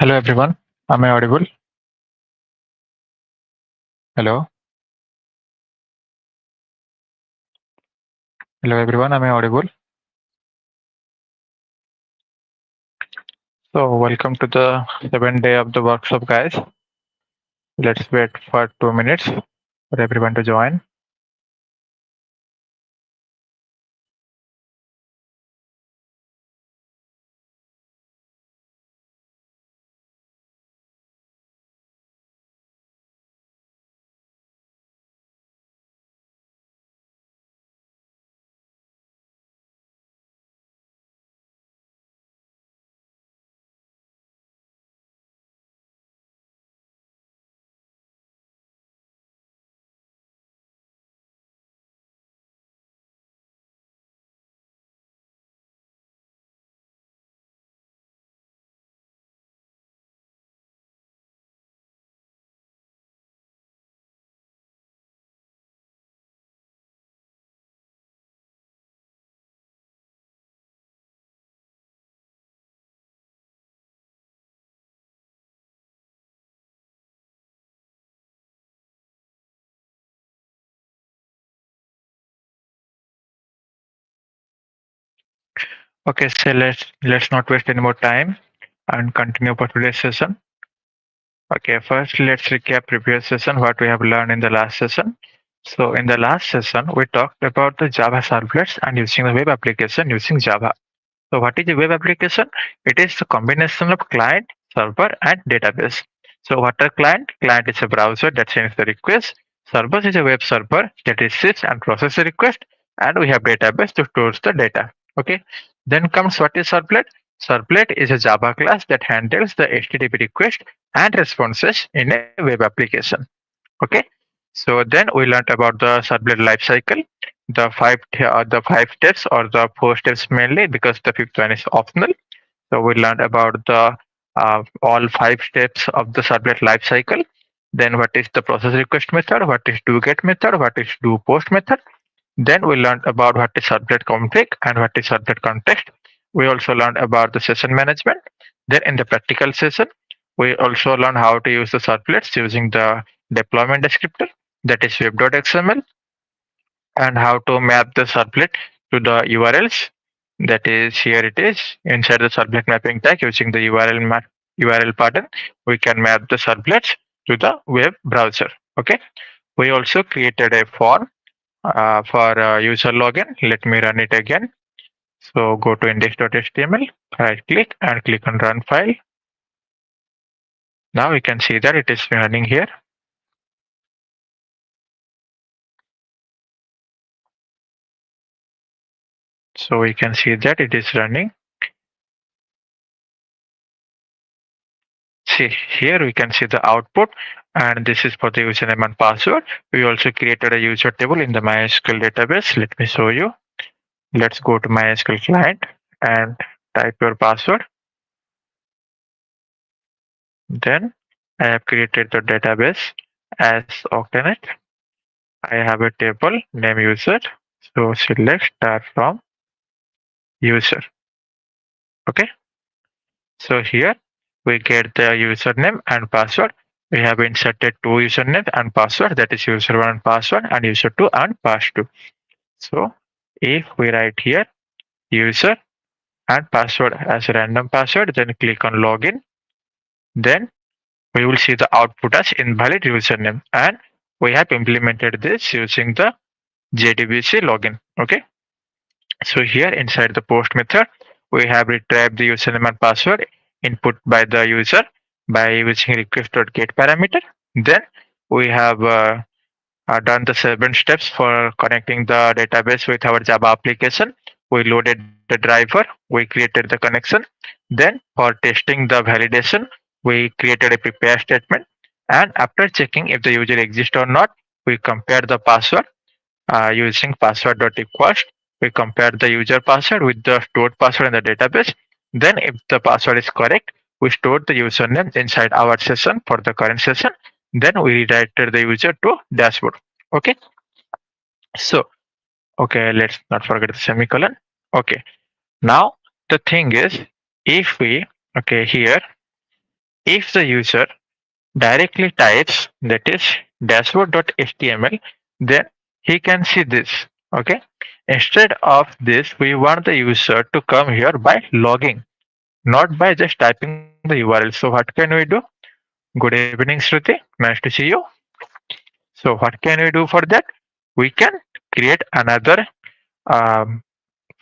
Hello everyone, am I audible? Hello, hello everyone, am I audible? So welcome to the 7th day of the workshop, guys. Let's wait for 2 minutes for everyone to join. Okay, so let's not waste any more time and continue for today's session. Okay, first let's recap previous session what we have learned in the last session. So in the last session, we talked about the Java servlets and using the web application using Java. So what is a web application? It is a combination of client, server, and database. So what are client? Client is a browser that sends the request. Server is a web server that receives and processes the request. And we have database to store the data. Okay. Then comes what is servlet? Servlet is a Java class that handles the HTTP request and responses in a web application. Okay. So then we learned about the servlet lifecycle, the five steps or the 4 steps mainly because the fifth one is optional. So we learned about the all 5 steps of the servlet lifecycle. Then what is the process request method, what is do get method, what is do post method. Then we learned about what is servlet config and what is servlet context. We also learned about the session management. Then in the practical session, we also learned how to use the servlets using the deployment descriptor that is web.xml and how to map the servlet to the URLs. That is here it is inside the servlet mapping tag using the URL pattern. We can map the servlets to the web browser. Okay. We also created a form for user login. Let me run it again. So go to index.html, right click and click on run file. Now we can see that it is running here. So we can see that it is running. See here we can see the output and this is for the username and password. We also created a user table in the MySQL database. Let me show you. Let's go to MySQL client and type your password. Then I have created the database as Octanet. I have a table name user. So select start from user. Okay. So here we get the username and password. We have inserted 2 usernames and password, that is user1 and password and user2 and pass2. So if we write here user and password as a random password, then click on login, then we will see the output as invalid username and we have implemented this using the JDBC login. Okay. So here inside the post method, we have retrieved the username and password input by the user by using request.get parameter. Then we have done the 7 steps for connecting the database with our Java application. We loaded the driver, we created the connection. Then for testing the validation, we created a prepare statement. And after checking if the user exists or not, we compare the password using password.equals. We compare the user password with the stored password in the database. Then if the password is correct, we stored the username inside our session for the current session. Then we redirected the user to dashboard. Okay. So, okay, let's not forget the semicolon. Okay. Now the thing is, if we, okay, here, if the user directly types that is dashboard.html, then he can see this. Okay. Instead of this, we want the user to come here by logging, not by just typing the URL. So what can we do? Good evening, Shruti. Nice to see you. So what can we do for that? We can create another um,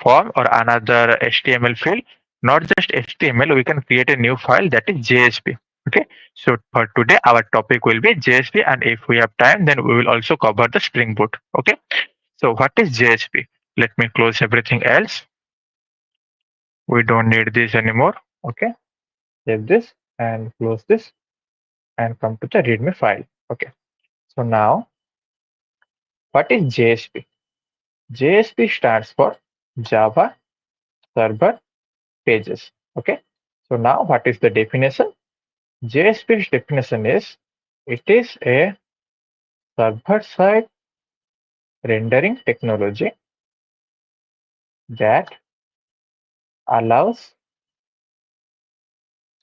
form or another HTML file. Not just HTML, we can create a new file that is JSP. Okay. So for today, our topic will be JSP, and if we have time, then we will also cover the Spring Boot. Okay. So what is JSP? Let me close everything else. We don't need this anymore. Okay. Save this and close this and come to the README file. Okay. So now, what is JSP? JSP stands for Java Server Pages. Okay. So now, what is the definition? JSP's definition is it is a server-side rendering technology that allows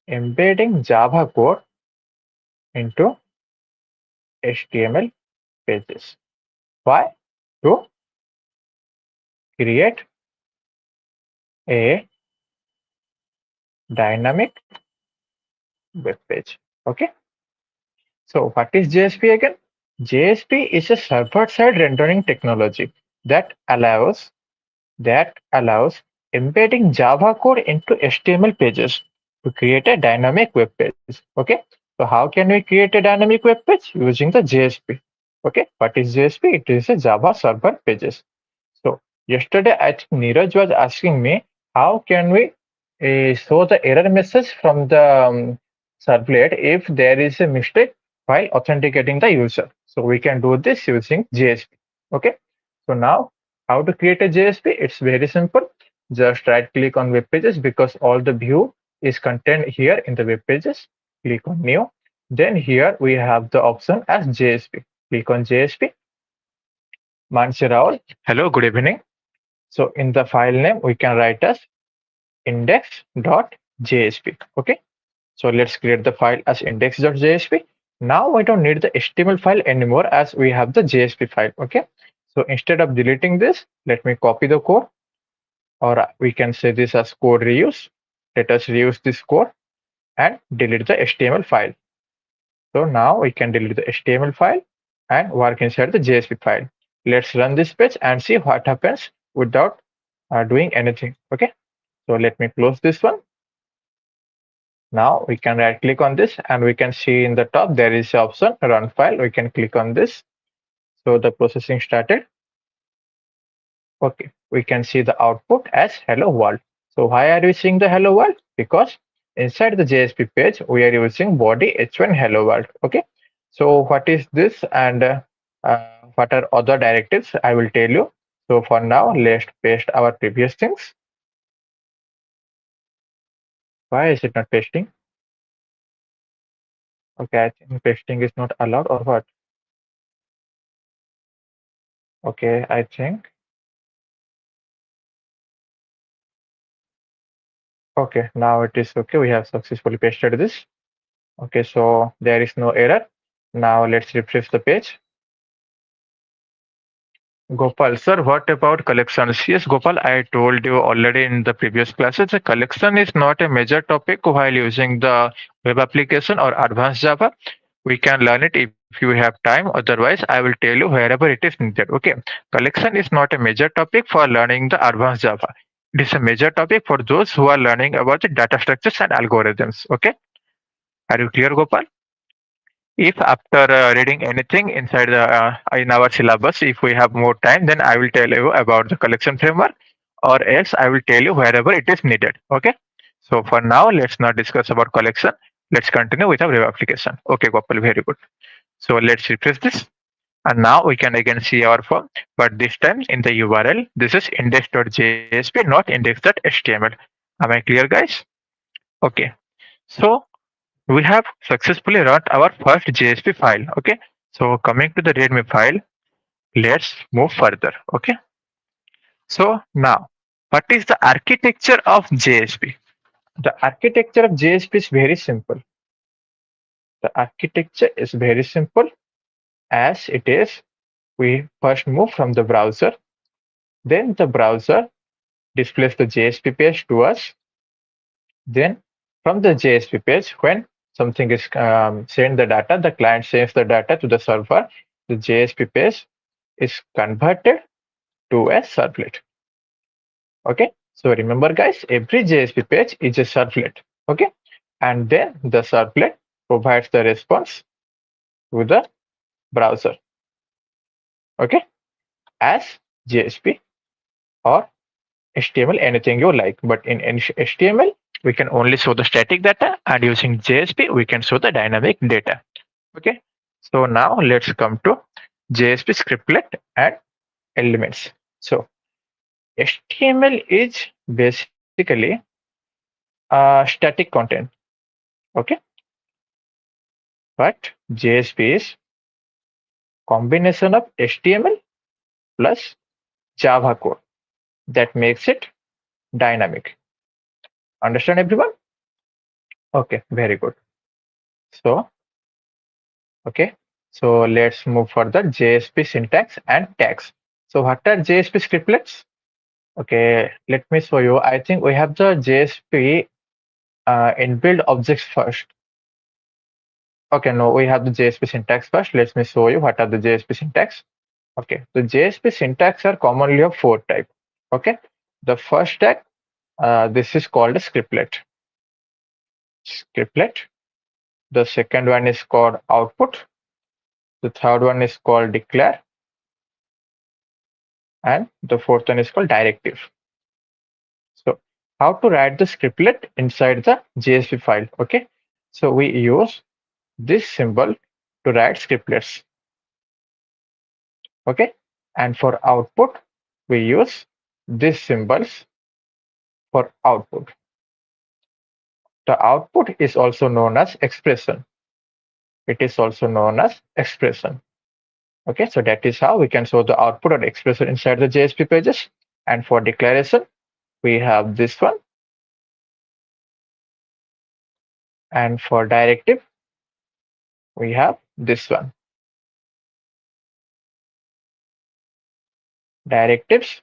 embedding Java code into HTML pages. Why? To create a dynamic web page. Okay. So what is JSP again? JSP is a server-side rendering technology that allows embedding Java code into HTML pages to create a dynamic web page. Okay. So how can we create a dynamic web page? Using the JSP. Okay. What is JSP? It is a Java server pages. So yesterday, I think Neeraj was asking me how can we show the error message from the servlet if there is a mistake while authenticating the user. So we can do this using JSP. Okay. So now how to create a JSP? It's very simple. Just right click on web pages because all the view is contained here in the web pages. Click on new. Then here we have the option as JSP. Click on JSP. Mansi Raul. Hello, good evening. So in the file name, we can write as index.jsp. Okay. So let's create the file as index.jsp. Now we don't need the HTML file anymore as we have the JSP file. Okay. So instead of deleting this, let me copy the code, or we can say this as code reuse. Let us reuse this code and delete the HTML file. So now we can delete the HTML file and work inside the JSP file. Let's run this page and see what happens without doing anything. Okay. So let me close this one. Now we can right click on this and we can see in the top there is the option run file. We can click on this. So the processing started. Okay, we can see the output as hello world. So why are we seeing the hello world? Because inside the JSP page we are using body h1 hello world. Okay, so what is this and what are other directives? I will tell you. So for now, let's paste our previous things. Why is it not pasting? Okay, I think pasting is not allowed or what? Okay, I think. Okay, now it is okay. We have successfully pasted this. Okay, so there is no error. Now let's refresh the page. Gopal, sir, what about collections? Yes, Gopal, I told you already in the previous classes, the collection is not a major topic while using the web application or advanced Java. We can learn it if you have time. Otherwise, I will tell you wherever it is needed. Okay. Collection is not a major topic for learning the advanced Java. It is a major topic for those who are learning about the data structures and algorithms. Okay. Are you clear, Gopal? If after reading anything inside the in our syllabus, if we have more time, then I will tell you about the collection framework, or else I will tell you wherever it is needed. Okay. So for now, let's not discuss about collection. Let's continue with our web application. Okay, Gopal, very good. So let's refresh this. And now we can again see our form, but this time in the URL, this is index.jsp, not index.html. Am I clear, guys? Okay. So we have successfully run our first JSP file. Okay. So coming to the README file, let's move further. Okay. So now, what is the architecture of JSP? The architecture of JSP is very simple. The architecture is very simple. As it is, we first move from the browser, then the browser displays the JSP page to us. Then from the JSP page, when something is send the data, the client sends the data to the server. The JSP page is converted to a servlet. Okay, so remember guys, every JSP page is a servlet. Okay, and then the servlet provides the response to the browser. Okay, as JSP or HTML, anything you like. But in HTML, we can only show the static data, and using JSP, we can show the dynamic data. Okay, so now let's come to JSP scriptlet and elements. So HTML is basically static content. Okay, but JSP is combination of HTML plus Java code that makes it dynamic. Understand everyone? Okay, very good. So, okay, so let's move further. JSP syntax and tags. So what are JSP scriptlets? Okay, let me show you. I think we have the JSP inbuilt objects first. Okay, no, we have the JSP syntax first. Let me show you what are the JSP syntax. Okay, the JSP syntax are commonly of 4 types. Okay, the first tag, this is called a scriptlet. Scriptlet. The second one is called output. The third one is called declare. And the fourth one is called directive. So how to write the scriptlet inside the JSP file? Okay, so we use this symbol to write scriptlets. Okay, and for output, we use these symbols for output. The output is also known as expression. It is also known as expression. Okay, so that is how we can show the output or expression inside the JSP pages. And for declaration, we have this one. And for directive, we have this one. Directives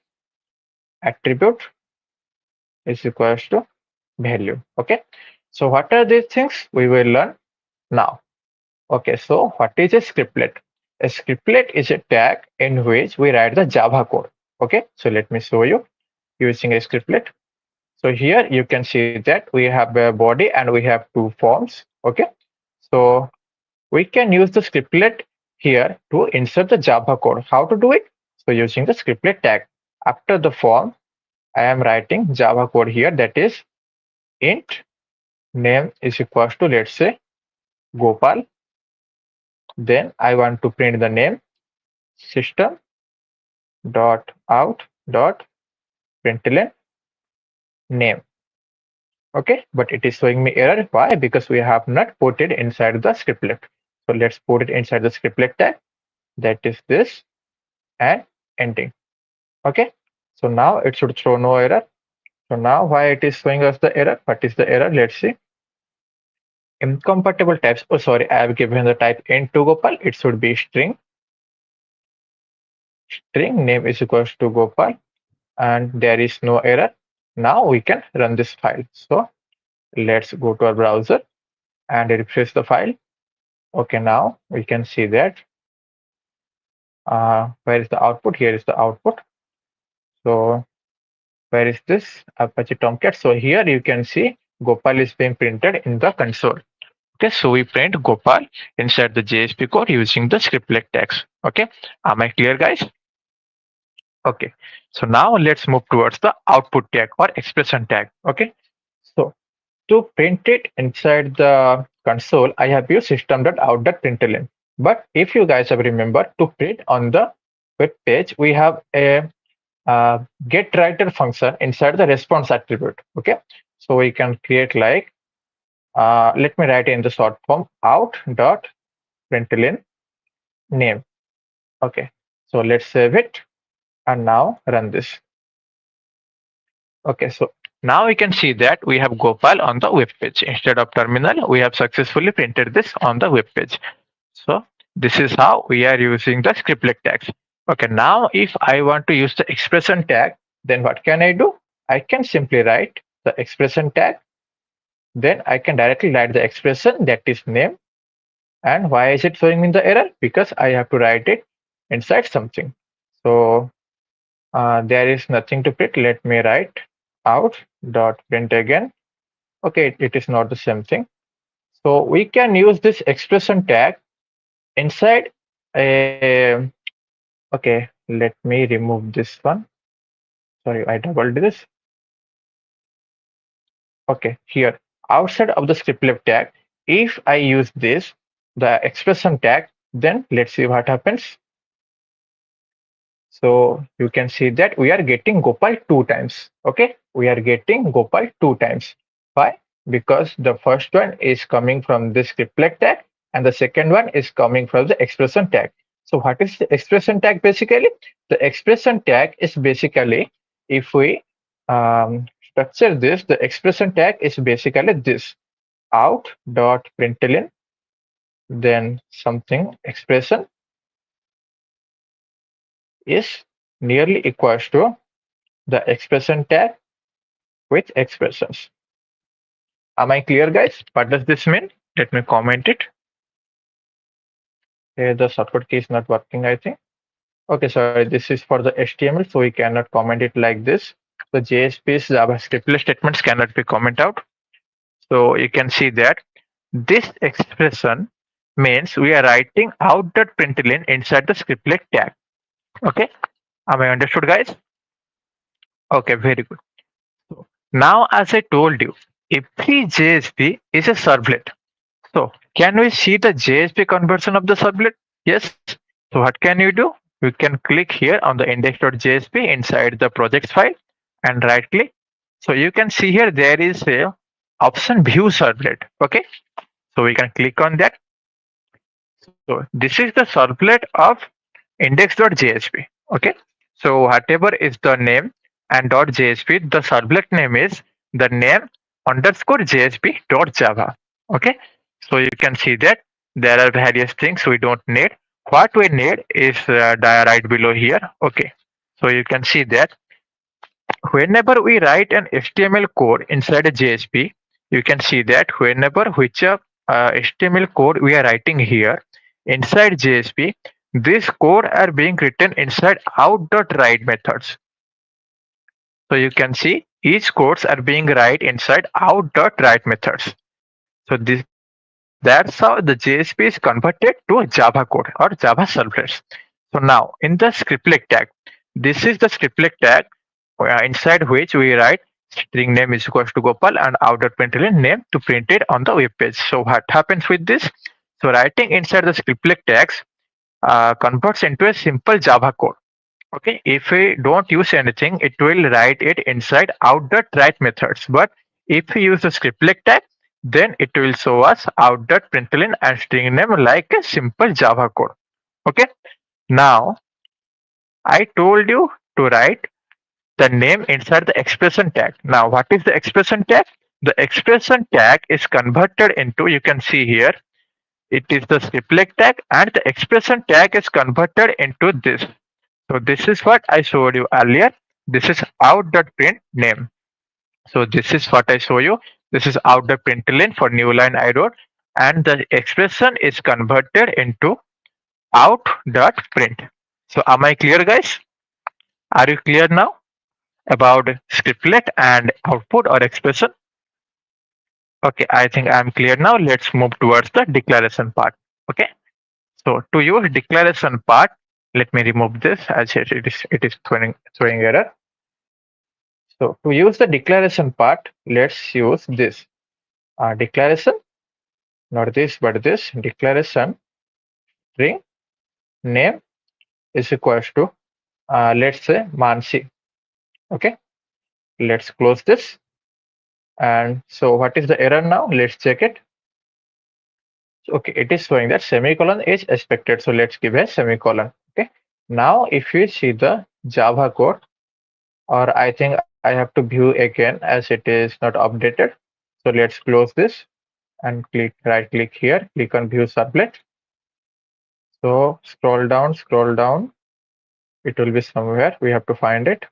attribute is equals to value. Okay, so what are these things we will learn now? Okay, so what is a scriptlet? A scriptlet is a tag in which we write the Java code. Okay, so let me show you using a scriptlet. So here you can see that we have a body and we have 2 forms. Okay, so we can use the scriptlet here to insert the Java code. How to do it? So using the scriptlet tag. After the form, I am writing Java code here, that is int name is equals to, let's say, Gopal. Then I want to print the name system dot out dot println name. Okay, but it is showing me error. Why? Because we have not put it inside the scriptlet. So let's put it inside the scriptlet tag. That is this and ending. Okay, so now it should throw no error. So now why it is showing us the error? What is the error? Let's see. Incompatible types. Oh, sorry, I have given the type int to Gopal. It should be string. String name is equals to Gopal, and there is no error. Now we can run this file. So let's go to our browser and refresh the file. Okay, now we can see that. Where is the output? Here is the output. So where is this Apache Tomcat? So here you can see Gopal is being printed in the console. Okay, so we print Gopal inside the JSP code using the scriptlet tags. Okay, am I clear, guys? Okay, so now let's move towards the output tag or expression tag. Okay, so to print it inside the console, I have used system.out.println. But if you guys have remembered, to print on the web page, we have a getWriter function inside the response attribute. Okay, so we can create like, let me write in the short form out.println name. Okay, so let's save it and now run this. Okay, so Now we can see that we have Gopal on the web page. Instead of terminal, we have successfully printed this on the web page. So this is how we are using the scriptlet tags. Okay, now if I want to use the expression tag, then what can I do? I can simply write the expression tag. Then I can directly write the expression, that is name. And why is it showing me the error? Because I have to write it inside something. So there is nothing to print. Let me write out dot print again. Okay, it is not the same thing. So we can use this expression tag inside a. Okay, let me remove this one. Sorry, I doubled this. Okay, here outside of the scriptlet tag, if I use this, the expression tag, then let's see what happens. So you can see that we are getting Gopal 2 times. Okay, we are getting Gopal 2 times. Why? Because the first one is coming from the scriptlet tag and the second one is coming from the expression tag. So what is the expression tag basically? The expression tag is basically, if we structure this, the expression tag is basically this out dot println, then something expression is nearly equals to the expression tag with expressions. Am I clear, guys? What does this mean? Let me comment it. Okay, the shortcut key is not working, I think. Okay, sorry, this is for the HTML, so we cannot comment it like this. The JSP's JavaScript statements cannot be commented out. So you can see that this expression means we are writing out.println inside the scriptlet tag. Okay, am I understood, guys? Okay, very good. So now, as I told you, every JSP is a servlet. So can we see the JSP conversion of the servlet? Yes. So what can you do? You can click here on the index.jsp inside the projects file and right click. So you can see here there is a option view servlet. Okay. So we can click on that. So this is the servlet of index.jsp. Okay. So whatever is the name and .jsp, the servlet name is the name underscore jsp.java. Okay. So you can see that there are various things we don't need. What we need is right below here. Okay. So you can see that whenever we write an HTML code inside a JSP, you can see that whenever which HTML code we are writing here inside JSP, this code are being written inside out.write methods. So you can see each codes are being write inside out.write methods. So that's how the JSP is converted to a Java code or Java servlets. So now in the scriptlet tag, this is the scriptlet tag inside which we write string name is equals to Gopal and out.println name to print it on the web page. So what happens with this? So writing inside the scriptlet tags converts into a simple Java code. Okay, if we don't use anything, it will write it inside out.write methods. But if we use the scriptlet tag, then it will show us out.println and string name like a simple Java code. Okay, now I told you to write the name inside the expression tag. Now, what is the expression tag? The expression tag is converted into, you can see here, it is the scriptlet tag and the expression tag is converted into this. So this is what I showed you earlier. This is out.print name. So this is what I show you. This is out.println for new line I wrote, and the expression is converted into out.print. So am I clear, guys? Are you clear now about scriptlet and output or expression? Okay, I think I'm clear now. Let's move towards the declaration part. Okay. So to use declaration part, let me remove this as it is throwing error. So to use the declaration part, let's use this declaration, not this, but this declaration string name is equals to let's say Mansi. Okay, let's close this. And so what is the error now? Let's check it. Okay, it is showing that semicolon is expected. So let's give a semicolon. Okay. Now if you see the Java code, or I think I have to view again as it is not updated. So let's close this and right click here, click on view servlet. So scroll down. It will be somewhere. We have to find it.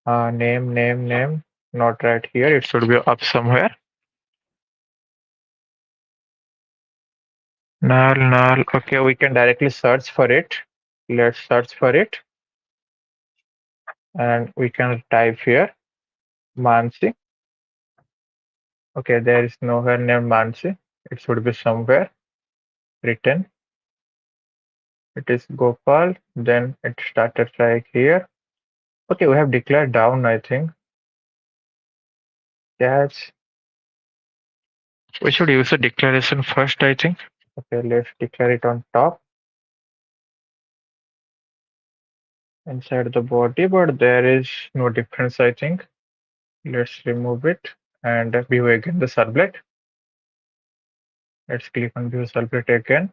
Name, not right here. It should be up somewhere. Null. Okay, we can directly search for it. Let's search for it. And we can type here Mansi. Okay, there is nowhere named Mansi. It should be somewhere written. It is Gopal. Then it started right here. Okay, we have declared down, I think. Yes. We should use the declaration first, I think. Okay, let's declare it on top. Inside the body, but there is no difference, I think. Let's remove it and view again the servlet. Let's click on view servlet again.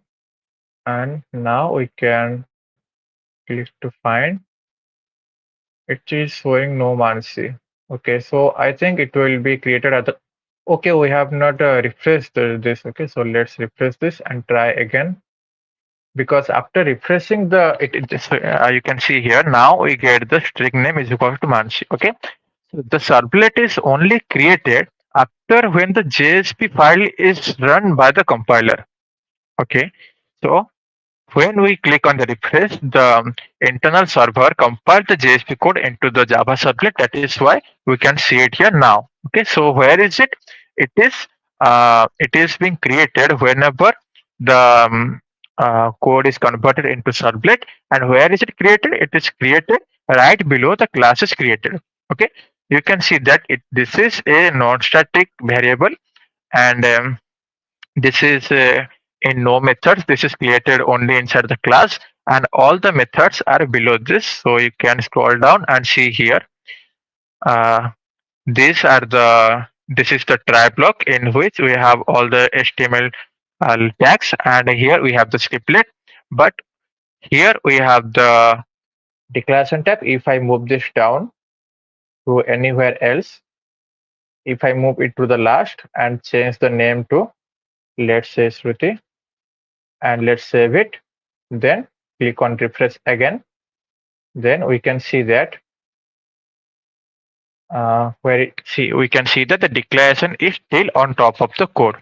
And now we can click to find. It is showing no Mansi. Okay, so I think it will be created at the. Okay, we have not refreshed this. Okay, so let's refresh this and try again. Because after refreshing you can see here now we get the string name is equal to Mansi. Okay, so the servlet is only created after when the JSP file is run by the compiler. Okay, so when we click on the refresh, the internal server compiled the JSP code into the Java servlet. That is why we can see it here now. Okay, so where is it? It is being created whenever the code is converted into servlet. And where is it created? It is created right below the class is created. Okay, you can see that this is a non-static variable, and this is in no methods. This is created only inside the class, and all the methods are below this. So you can scroll down and see here. Uh, these are the this is the try block in which we have all the HTML tags, and here we have the scriptlet. But here we have the declaration tab. If I move this down to anywhere else, if I move it to the last and change the name to, let's say, Shruti, and let's save it, then click on refresh again, then we can see that we can see that the declaration is still on top of the code.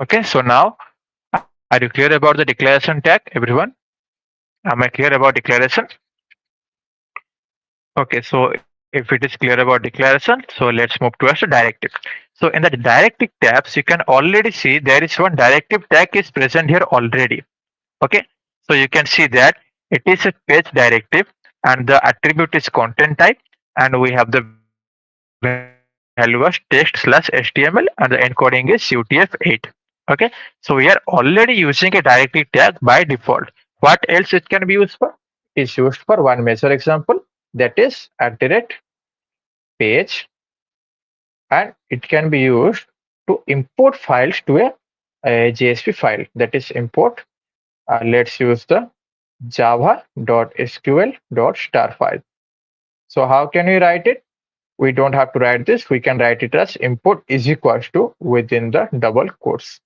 Okay, so now are you clear about the declaration tag, everyone? Am I clear about declaration? Okay, so if it is clear about declaration, so let's move towards the directive. So in the directive tabs, you can already see there is one directive tag is present here already. Okay, so you can see that it is a page directive, and the attribute is content type, and we have the value as text/html, and the encoding is UTF-8. Okay, so we are already using a directive tag by default. What else it can be used for? It is used for one major example, that is @page, and it can be used to import files to a JSP file. That is import. Let's use the java.sql.star file. So how can we write it? We don't have to write this. We can write it as import is equals to within the double quotes.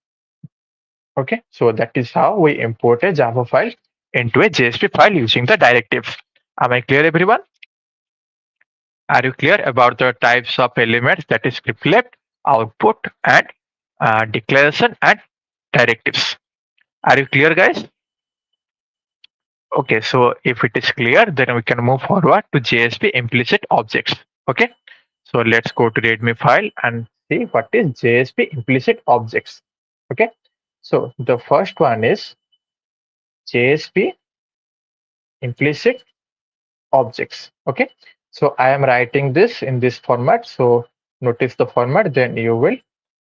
Okay, so that is how we import a Java file into a JSP file using the directives. Am I clear, everyone? Are you clear about the types of elements, that is scriptlet, output, and declaration and directives? Are you clear, guys? Okay, so if it is clear, then we can move forward to JSP implicit objects. Okay, so let's go to README file and see what is JSP implicit objects. Okay, so the first one is JSP implicit objects. Okay, so I am writing this in this format. So notice the format, then you will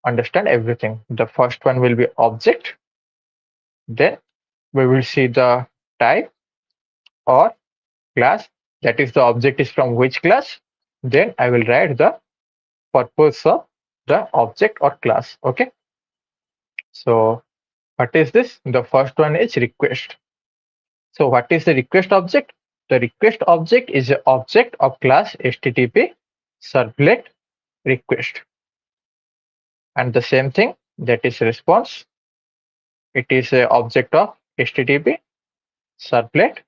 understand everything. The first one will be object. Then we will see the type or class, that is the object is from which class. Then I will write the purpose of the object or class. Okay, so what is this? The first one is request. So what is the request object? the request object is an object of class HTTP servlet request. And the same thing, that is response. It is an object of HTTP servlet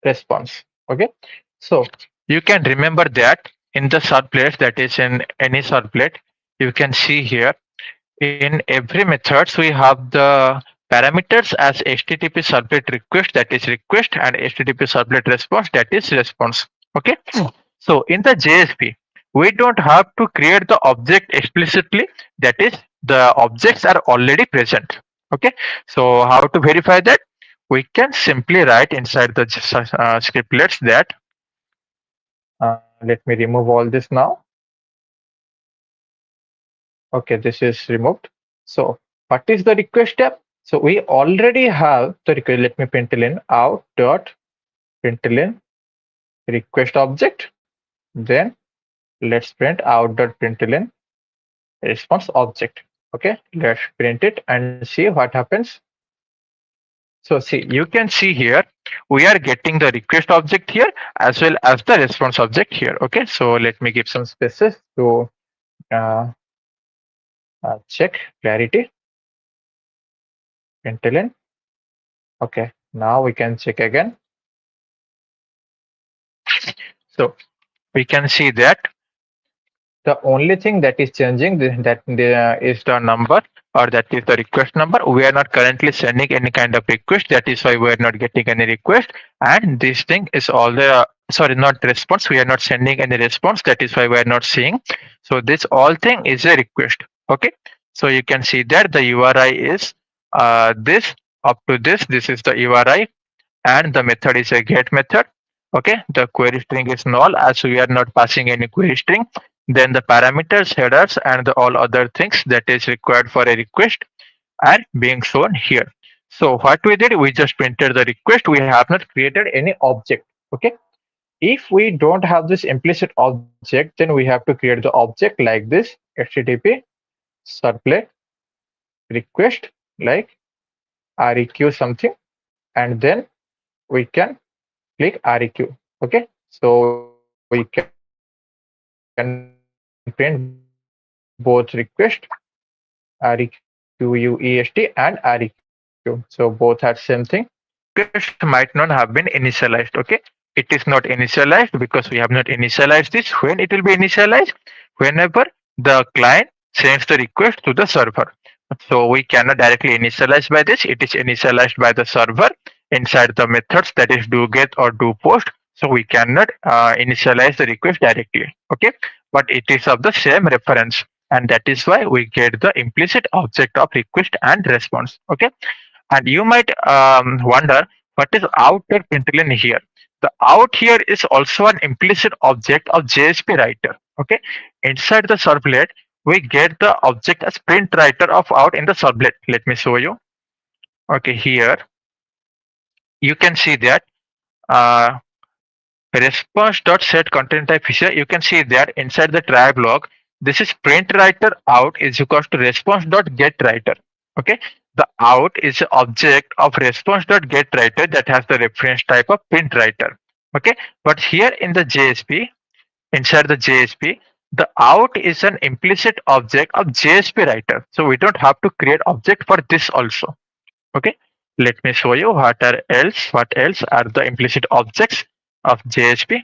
response. Okay. So you can remember that in the servlet, that is in any servlet, you can see here in every methods we have the parameters as HTTP servlet request, that is request, and HTTP servlet response, that is response. Okay. So in the JSP, we don't have to create the object explicitly, that is the objects are already present. Okay. So how to verify that? We can simply write inside the scriptlets that let me remove all this now. Okay, this is removed. So what is the request step? So we already have the request. Let me println out dot println request object. Then let's print out dot println response object. Okay, let's print it and see what happens. So see, you can see here we are getting the request object here as well as the response object here. Okay, so let me give some spaces to uh, check clarity. Println. Okay, now we can check again. So we can see that the only thing that is changing is the number, or that is the request number. We are not currently sending any kind of request. That is why we are not getting any request. And this thing is all the sorry, not response. We are not sending any response. That is why we are not seeing. So this all thing is a request. Okay. So you can see that the URI is this up to this. This is the URI, and the method is a get method. Okay, the query string is null as we are not passing any query string. Then the parameters, headers, and all other things that is required for a request are being shown here. So what we did, we just printed the request. We have not created any object. Okay, if we don't have this implicit object, then we have to create the object like this: HTTP servlet request, like req something, and then we can click req. Okay, so we can print both request request and req. So both are same thing. Request might not have been initialized. Okay, it is not initialized because we have not initialized this. When it will be initialized? Whenever the client sends the request to the server. So we cannot directly initialize by this. It is initialized by the server inside the methods, that is do get or do post. So we cannot initialize the request directly. Okay, but it is of the same reference, and that is why we get the implicit object of request and response. Okay, and you might wonder what is outer println here. The out here is also an implicit object of JSP writer. Okay, inside the servlet we get the object as print writer of out in the servlet. Let me show you. Okay, here you can see that uh, response.set content type feature. You can see that inside the try block, this is print writer out is equals to response.get writer. Okay, the out is the object of response.get writer that has the reference type of print writer. Okay, but here in the JSP, inside the JSP, the out is an implicit object of JSP writer. So we don't have to create object for this also. Okay, let me show you what else are the implicit objects of JSP.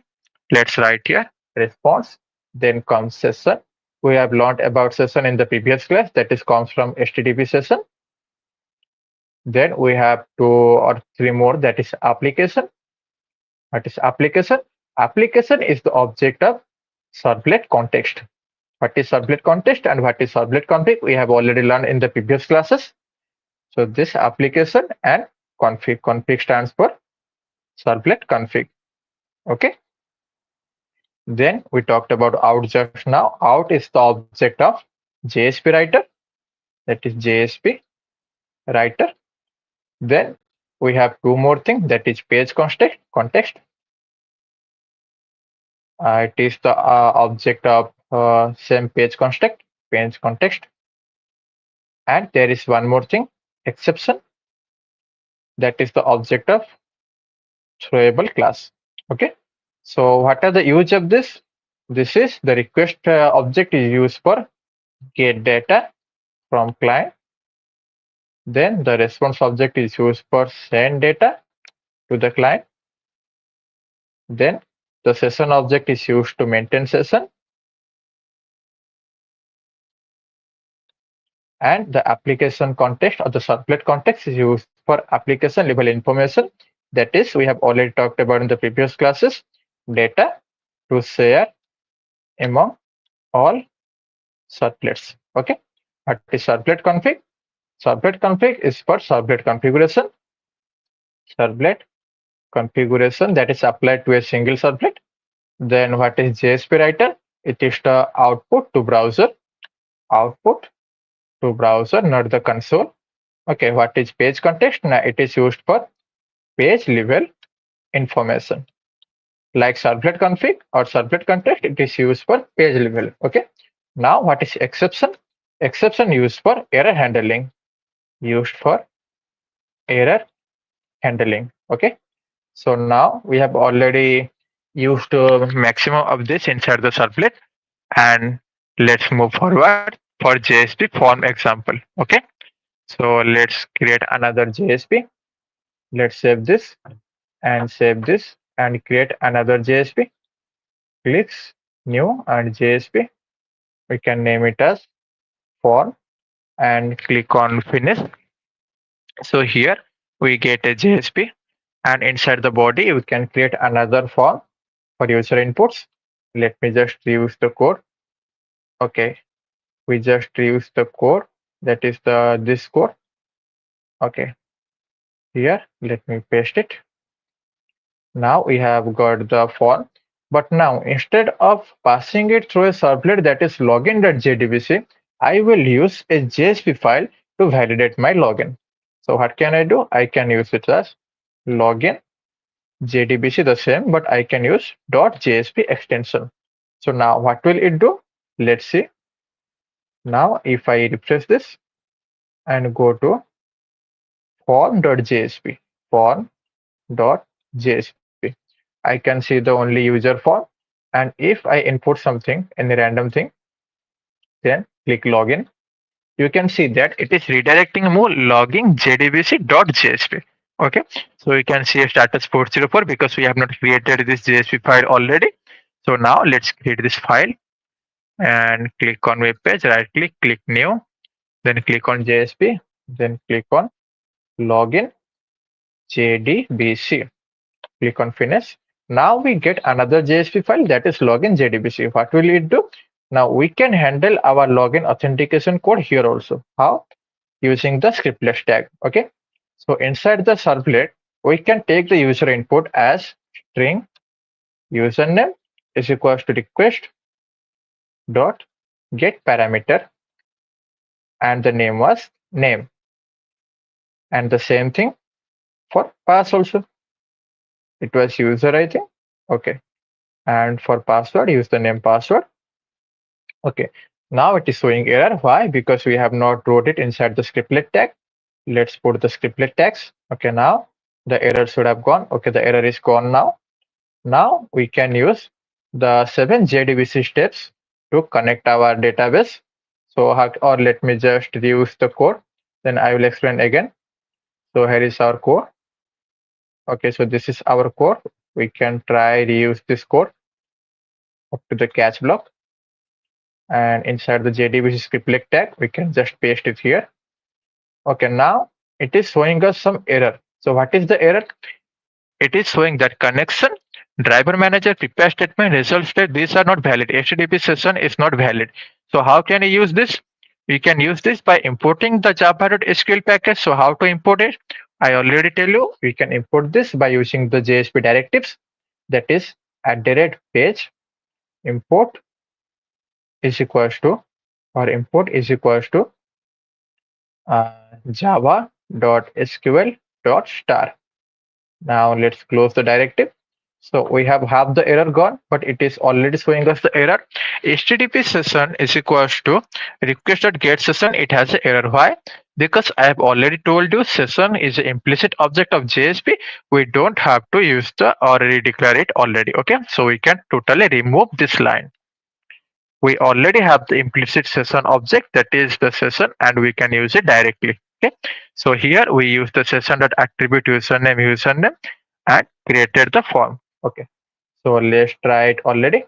Let's write here response, then comes session. We have learned about session in the previous class, that is comes from HTTP session. Then we have 2 or 3 more, that is application. What is application? Application is the object of servlet context. What is servlet context and what is servlet config? We have already learned in the previous classes. So this application and config. Config stands for servlet config. Okay. Then we talked about out just now. Out is the object of JSP writer. That is JSP writer. Then we have 2 more things, that is page context. It is the object of same page context. And there is one more thing, exception. That is the object of throwable class. Okay. So what are the use of this? This is the request object is used for get data from client. Then the response object is used for send data to the client. Then the session object is used to maintain session. And the application context or the servlet context is used for application level information. That is, we have already talked about in the previous classes, data to share among all servlets. Okay. What is servlet config? Servlet config is for servlet configuration. Servlet configuration that is applied to a single servlet. Then what is JSP writer? It is the output to browser. Output to browser, not the console. Okay, what is page context? Now it is used for page level information. Like servlet config or servlet context, it is used for page level. Okay. Now what is exception? Exception used for error handling. Used for error handling. Okay. So now we have already used maximum of this inside the servlet, and let's move forward for JSP form example. Okay. So let's create another JSP. Let's save this and save this and create another JSP. Clicks new and JSP. We can name it as form and click on finish. So here we get a JSP, and inside the body we can create another form for user inputs. Let me just reuse the code. Okay, we just reuse the code, that is the this code. Okay, here let me paste it. Now we have got the form, but now instead of passing it through a servlet that is login.jdbc, I will use a JSP file to validate my login. So what can I do? I can use it as login JDBC the same, but I can use .jsp extension. So now what will it do? Let's see. Now if I refresh this and go to form.jsp, form.jsp, I can see the only user form. And if I input something, any random thing, then click login, you can see that it is redirecting more logging jdbc.jsp. Okay, so we can see a status 404 because we have not created this JSP file already. So now let's create this file and click on web page, right click new, then click on JSP, then click on login jdbc, click on finish. Now we get another JSP file that is login jdbc. What will it do? Now we can handle our login authentication code here also. How? Using the scriptless tag. Okay. So inside the servlet, we can take the user input as string username is equals to request dot get parameter, and the name was name. And the same thing for pass also. It was user, I think. Okay. And for password, use the name password. Okay. Now it is showing error. Why? Because we have not wrote it inside the scriptlet tag. Let's put the scriptlet tags. Okay. Now the error should have gone. Okay. The error is gone now. Now we can use the 7 JDBC steps to connect our database. So, or let me just reuse the code. Then I will explain again. So here is our code. Okay, so this is our code. We can try reuse this code up to the catch block. And inside the JDBC scriptlet tag, we can just paste it here. Okay, now it is showing us some error. So what is the error? It is showing that connection, driver manager, prepare statement, result state, these are not valid. HTTP session is not valid. So how can we use this? We can use this by importing the java.sql package. So how to import it? I already tell you, we can import this by using the JSP directives. That is @page import is equals to, or import is equals to java.sql.star. Now let's close the directive. So we have half the error gone, but it is already showing us the error. HTTP session is equals to request.get session. It has an error. Why? Because I have already told you session is an implicit object of JSP, we don't have to use the already declare it already. Okay, so we can totally remove this line. We already have the implicit session object, that is the session, and we can use it directly. Okay, so here we use the session dot attribute username and created the form. Okay, so let's try it already.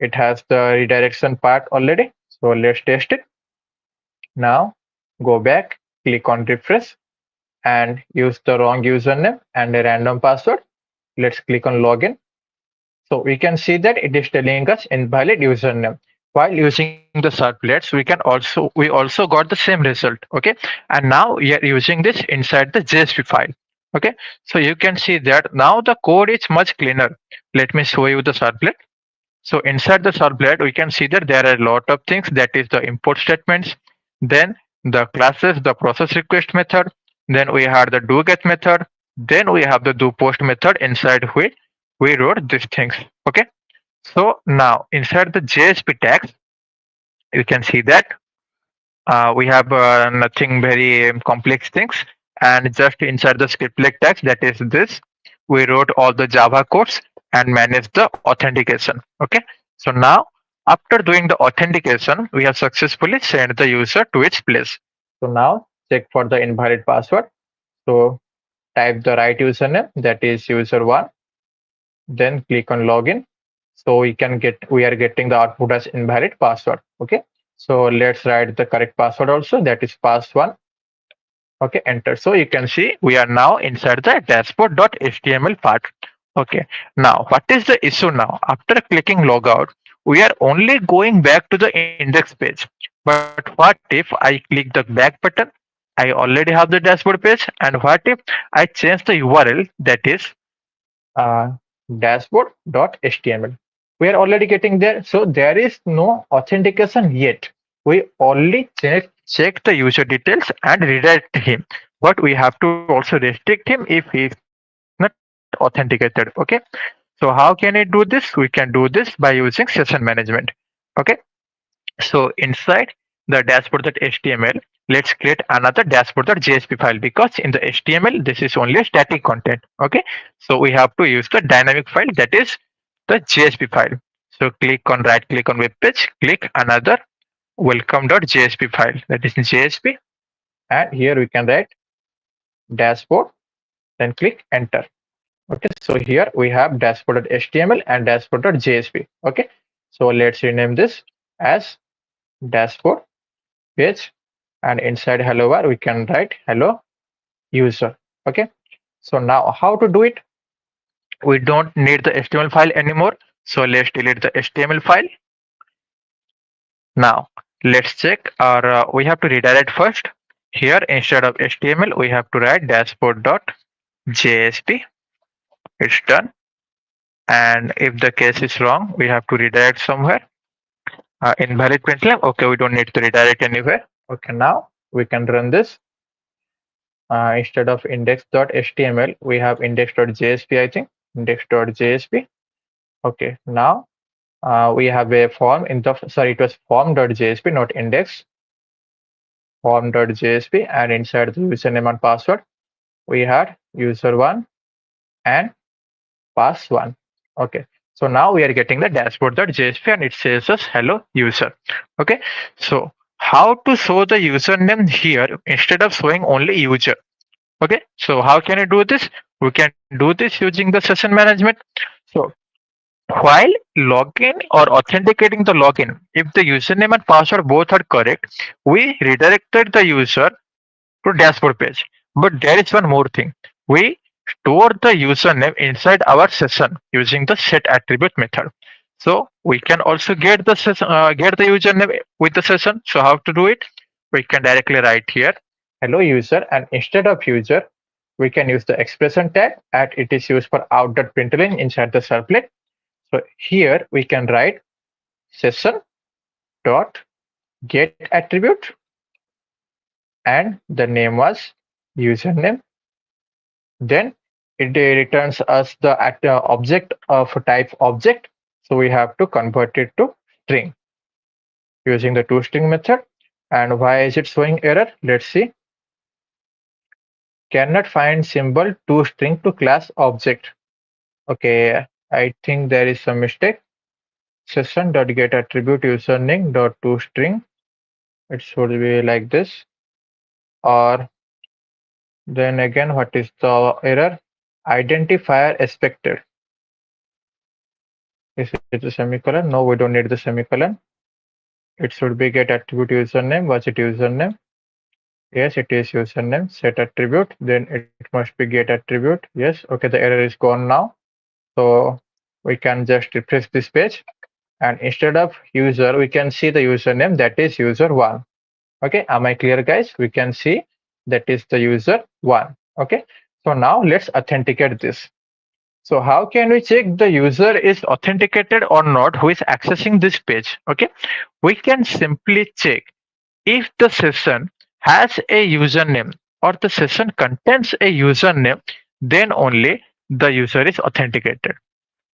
It has the redirection part already. So let's test it. Now go back, click on refresh and use the wrong username and a random password. Let's click on login. So we can see that it is telling us invalid username. While using the servlets, we also got the same result. Okay, and now we are using this inside the JSP file. Okay, so you can see that now the code is much cleaner. Let me show you the servlet. So inside the servlet, we can see that there are a lot of things, that is the import statements, then the classes, the process request method, then we have the do get method, then we have the do post method inside which we wrote these things. Okay. So now inside the JSP tags, you can see that we have nothing very complex things, and just inside the scriptlet tags, that is this, we wrote all the Java codes and managed the authentication. Okay, so now after doing the authentication, we have successfully sent the user to its place. So now check for the invalid password. So type the right username, that is user1, then click on login. So we are getting the output as invalid password. Okay, so let's write the correct password also, that is pass1. Okay, enter. So you can see we are now inside the dashboard.html part. Okay, now what is the issue now? After clicking logout, we are only going back to the index page. But what if I click the back button? I already have the dashboard page. And what if I change the URL, that is uh, dashboard.html? We are already getting there. So there is no authentication yet. We only check the user details and redirect him. But we have to also restrict him if he is not authenticated. Okay. So how can I do this? We can do this by using session management. Okay. So inside the dashboard.html, let's create another dashboard.jsp file, because in the HTML, this is only a static content. Okay. So we have to use the dynamic file, that is the JSP file. So right click on web page, click another welcome.jsp file, that is JSP. And here we can write dashboard, then click enter. Okay, so here we have dashboard.html and dashboard.jsp. Okay, so let's rename this as dashboard page, and inside hello bar we can write hello user. Okay, so now how to do it? We don't need the HTML file anymore, so let's delete the HTML file. Now let's check, or we have to redirect first. Here instead of HTML we have to write dashboard.jsp. It's done. And if the case is wrong, we have to redirect somewhere. Invalid print line. Okay, we don't need to redirect anywhere. Okay, now we can run this. Instead of index.html, we have index.jsp, I think. Index.jsp. Okay, now we have a form in the, sorry, it was form.jsp, not index. Form.jsp, and inside the username and password, we had user1 and pass1. Okay, so now we are getting the dashboard.jsp and it says us hello user. Okay, so how to show the username here instead of showing only user? Okay, so how can I do this? We can do this using the session management. So while login or authenticating the login, if the username and password both are correct, we redirected the user to dashboard page. But there is one more thing. We store the username inside our session using the set attribute method. So we can also get the username with the session. So how to do it? We can directly write here hello user, and instead of user, we can use the expression tag, and it is used for out.println inside the servlet. So here we can write session dot get attribute, and the name was username. Then it returns us the object of type object. So we have to convert it to string using the toString method. And why is it showing error? Let's see. cannot find symbol toString to class object. Okay, I think there is some mistake. Session.get attribute username dot toString. It should be like this. Or then again, what is the error? Identifier expected. Is it a semicolon? No, we don't need the semicolon. It should be get attribute username. Was it username? Yes, it is username. Set attribute. Then it must be get attribute. Yes. Okay, the error is gone now. So we can just refresh this page. And instead of user, we can see the username, that is user1. Okay, am I clear, guys? We can see that is the user1. Okay, so now let's authenticate this. So how can we check the user is authenticated or not who is accessing this page? Okay, we can simply check if the session has a username or the session contains a username, then only the user is authenticated.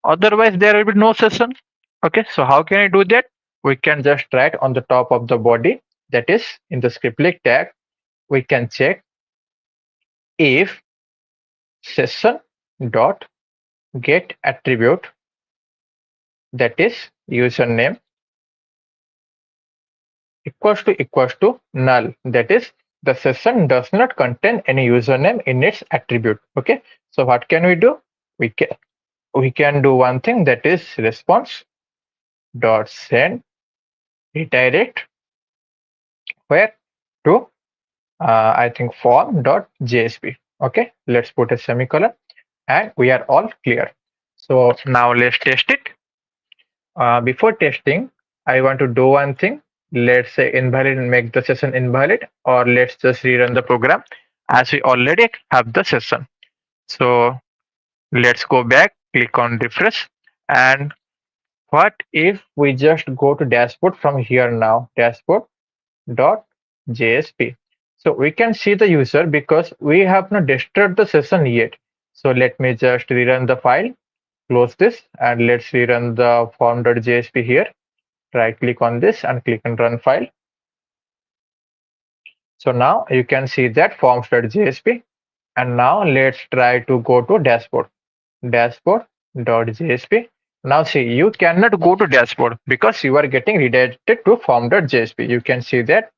Otherwise, there will be no session. Okay, so how can I do that? We can just write on the top of the body, that is in the scriptlet tag, we can check if session dot get attribute, that is username, equals to null, that is the session does not contain any username in its attribute. Okay, so what can we do? We can do one thing, that is response dot send redirect where to I think form.jsp. Okay, let's put a semicolon and we are all clear. So now let's test it. Before testing, I want to do one thing. Let's say invalid and make the session invalid, or let's just rerun the program as we already have the session. So let's go back, click on refresh, and what if we just go to dashboard from here now, dashboard.jsp. So we can see the user because we have not destroyed the session yet. So let me just rerun the file, close this, and let's rerun the form.jsp here. Right click on this and click on run file. So now you can see that forms.jsp. And now let's try to go to dashboard.jsp. Now see, you cannot go to dashboard because you are getting redirected to form.jsp. You can see that.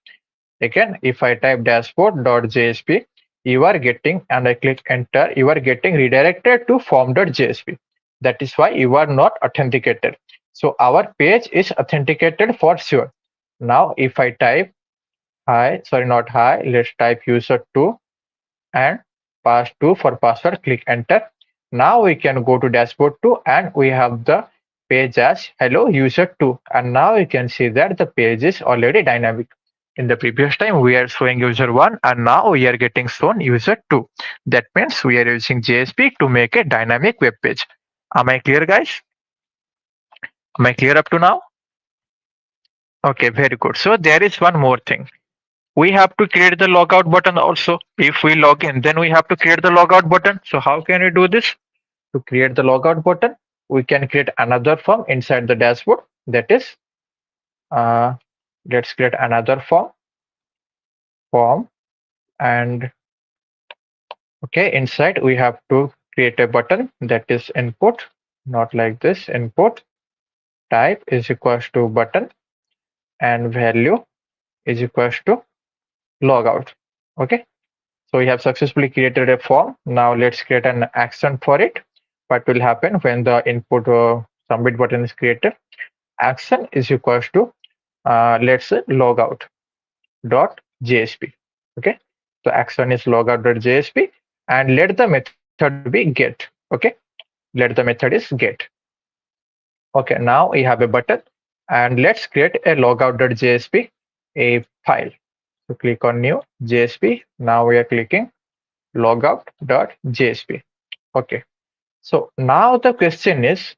Again, if I type dashboard.jsp, you are getting, and I click enter, you are getting redirected to form.jsp. That is why you are not authenticated. So our page is authenticated for sure. Now, if I type hi, sorry, not hi, let's type user2 and pass2 for password, click enter. Now we can go to dashboard2 and we have the page as hello user2. And now you can see that the page is already dynamic. In the previous time, we are showing user1 and now we are getting shown user2. That means we are using JSP to make a dynamic web page. Am I clear, guys? Am I clear up to now? Okay, very good. So there is one more thing. We have to create the logout button also. If we log in, then we have to create the logout button. So how can we do this? To create the logout button, we can create another form inside the dashboard. That is, let's create another form, and okay, inside we have to create a button, that is input, not like this, input type is equals to button and value is equals to logout. Okay, so we have successfully created a form. Now let's create an action for it. What will happen when the input submit button is created? Action is equals to let's say logout.jsp. Okay, so action is logout.jsp and let the method be get. Okay, let the method is get. Okay, now we have a button and let's create a logout.jsp a file. So click on new JSP. Now we are clicking logout.jsp. Okay, so now the question is,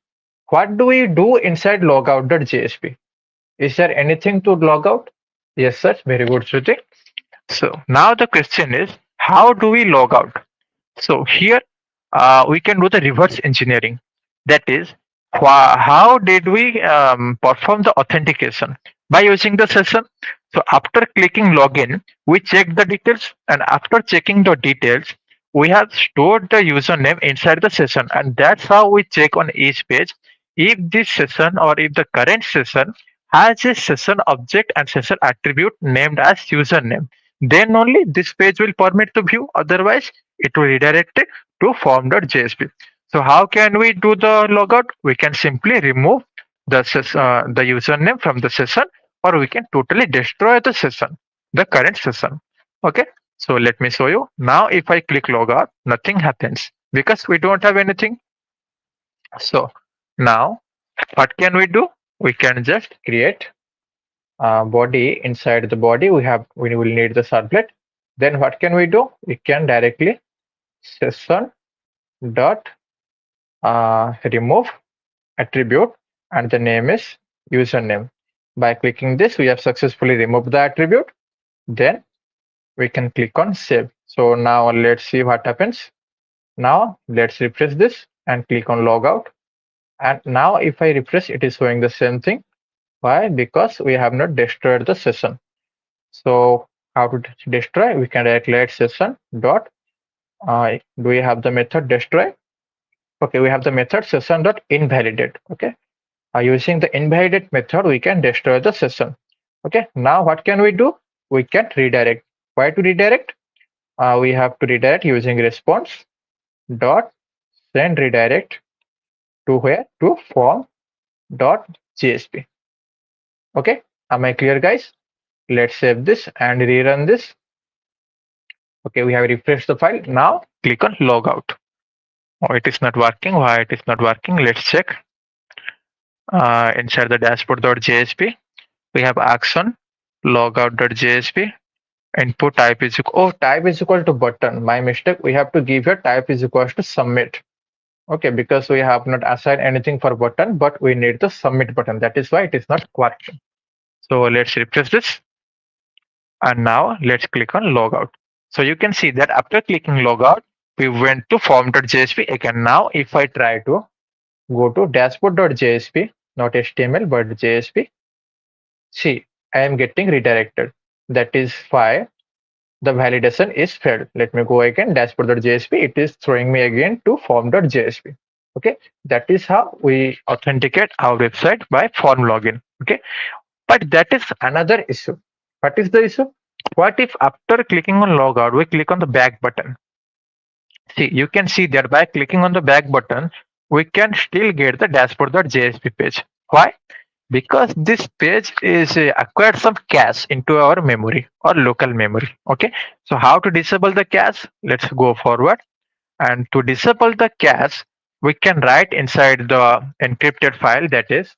what do we do inside logout.jsp? Is there anything to log out? Yes, sir. Very good, Shruti. So now the question is, how do we log out? So here we can do the reverse engineering. That is, how did we perform the authentication? By using the session. So after clicking login, we check the details, and after checking the details, we have stored the username inside the session, and that's how we check on each page if this session or if the current session has a session object and session attribute named as username. Then only this page will permit to view, otherwise it will redirect it to form.jsp. So how can we do the logout? We can simply remove the username from the session, or we can totally destroy the session, the current session. Okay, so let me show you. Now if I click logout, nothing happens because we don't have anything. So now what can we do? We can just create a body. Inside the body we will need the servlet. Then what can we do? We can directly session dot remove attribute, and the name is username. By clicking this, we have successfully removed the attribute. Then we can click on save. So now let's see what happens. Now let's refresh this and click on logout. And now if I refresh, it is showing the same thing. Why? Because we have not destroyed the session. So how to destroy? We can directly add session dot. Do we have the method destroy? Okay, we have the method session dot invalidate. Okay, using the invalidate method, we can destroy the session. Okay, now what can we do? We can redirect. Why to redirect? We have to redirect using response dot send redirect to where? To form dot JSP. Okay, am I clear, guys? Let's save this and rerun this. Okay, we have refreshed the file. Now click on logout. Oh, it is not working. Why it is not working? Let's check. Inside the dashboard.jsp, we have action logout.jsp. Input type is type is equal to button. My mistake. We have to give here type is equal to submit. Okay, because we have not assigned anything for button, but we need the submit button. That is why it is not working. So let's refresh this. And now let's click on logout. So you can see that after clicking logout, we went to form.jsp again. Now if I try to go to dashboard.jsp, not HTML, but JSP, see, I am getting redirected. That is why the validation is failed. Let me go again, dashboard.jsp. It is throwing me again to form.jsp. Okay, that is how we authenticate our website by form login. Okay, but that is another issue. What is the issue? What if after clicking on logout, we click on the back button? See, you can see that by clicking on the back button, we can still get the dashboard.jsp page. Why? Because this page is acquired some cache into our memory or local memory. Okay, so how to disable the cache? Let's go forward. And to disable the cache, we can write inside the encrypted file, that is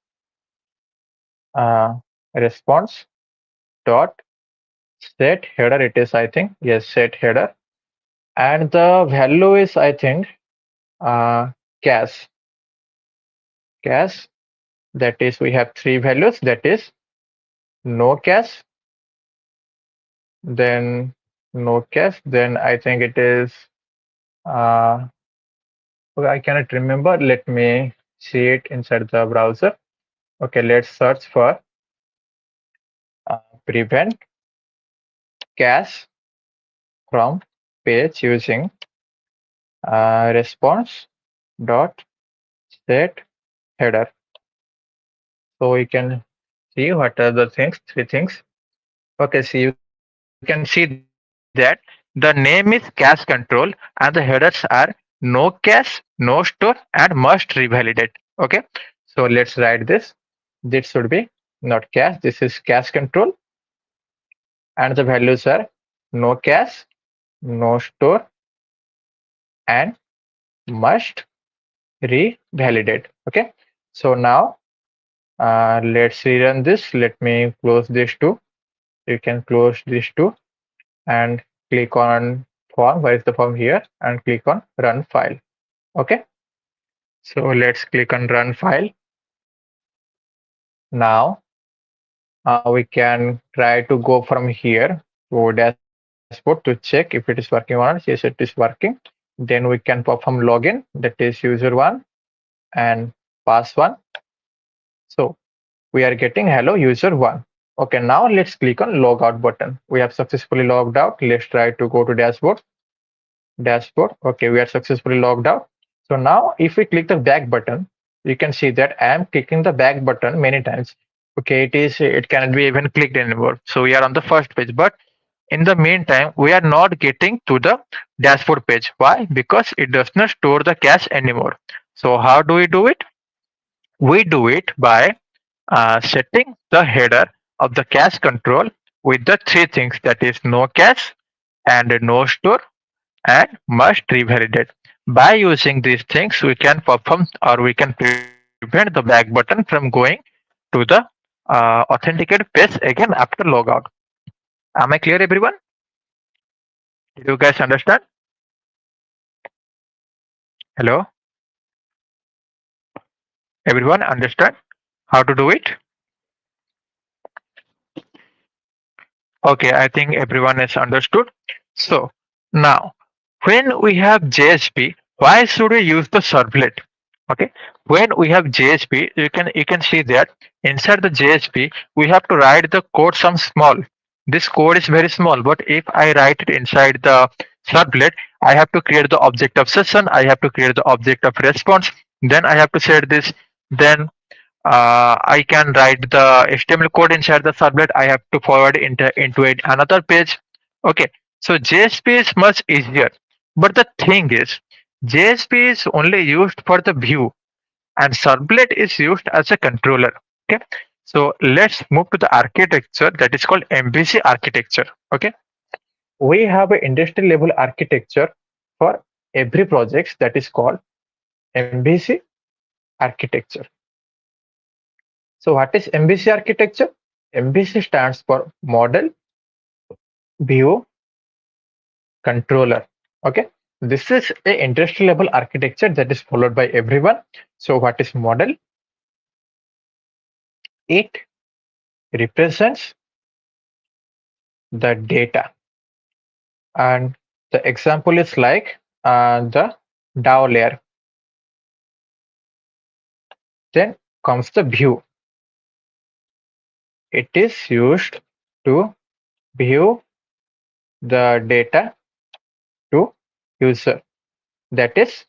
response dot set header. It is, I think, yes, set header, and the value is, I think, cache. That is, we have three values. That is no cache, then no cache, then I think it is okay, I cannot remember. Let me see it inside the browser. Okay, let's search for prevent cache from page using response dot set header. So we can see what are the things, three things. Okay, so you can see that the name is cache control and the headers are no cache, no store, and must revalidate. Okay, so let's write this. This should be not cache, this is cache control, and the values are no cache, no store, and must revalidate. Okay, so now let's rerun this. Let me close this too. You can close this too and click on form. Where is the form? Here, and click on run file. Okay, so let's click on run file. Now we can try to go from here to dashboard to check if it is working or not. Yes, it is working. Then we can perform login, that is user one and pass one. So we are getting hello user one. Okay, now let's click on logout button. We have successfully logged out. Let's try to go to dashboard. dashboard. Okay, we are successfully logged out. So now if we click the back button, you can see that I am clicking the back button many times. Okay, it cannot be even clicked anymore. So we are on the first page, but in the meantime, we are not getting to the dashboard page. Why? Because it does not store the cache anymore. So how do we do it? We do it by setting the header of the cache control with the three things, that is no cache and no store and must revalidate. By using these things, we can perform or we can prevent the back button from going to the authenticated page again after logout. Am I clear, everyone? Did you guys understand? Hello, everyone, understand how to do it? Okay, I think everyone has understood. So now, when we have JSP, why should we use the servlet? Okay, when we have JSP, you can see that inside the JSP we have to write the code some small. This code is very small, but if I write it inside the servlet, I have to create the object of session. I have to create the object of response. Then I have to set this. Then I can write the HTML code inside the servlet. I have to forward into another page. Okay, so JSP is much easier. But the thing is, JSP is only used for the view, and servlet is used as a controller. Okay, so let's move to the architecture that is called MVC architecture. Okay, we have an industry level architecture for every project that is called MVC architecture. So what is MVC architecture? MVC stands for model, view, controller. Okay. This is a industry level architecture that is followed by everyone. So what is model? It represents the data. And the example is like the DAO layer. Then comes the view. It is used to view the data to user, that is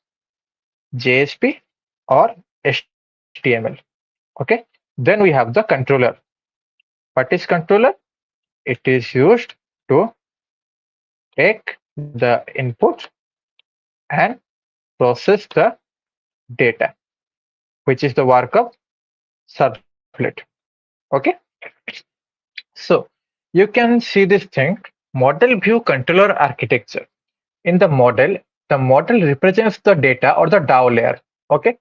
JSP or HTML. Okay. Then we have the controller. What is controller? It is used to take the input and process the data, which is the work of servlet. Okay. So you can see this thing, model view controller architecture. In the model represents the data or the DAO layer. Okay.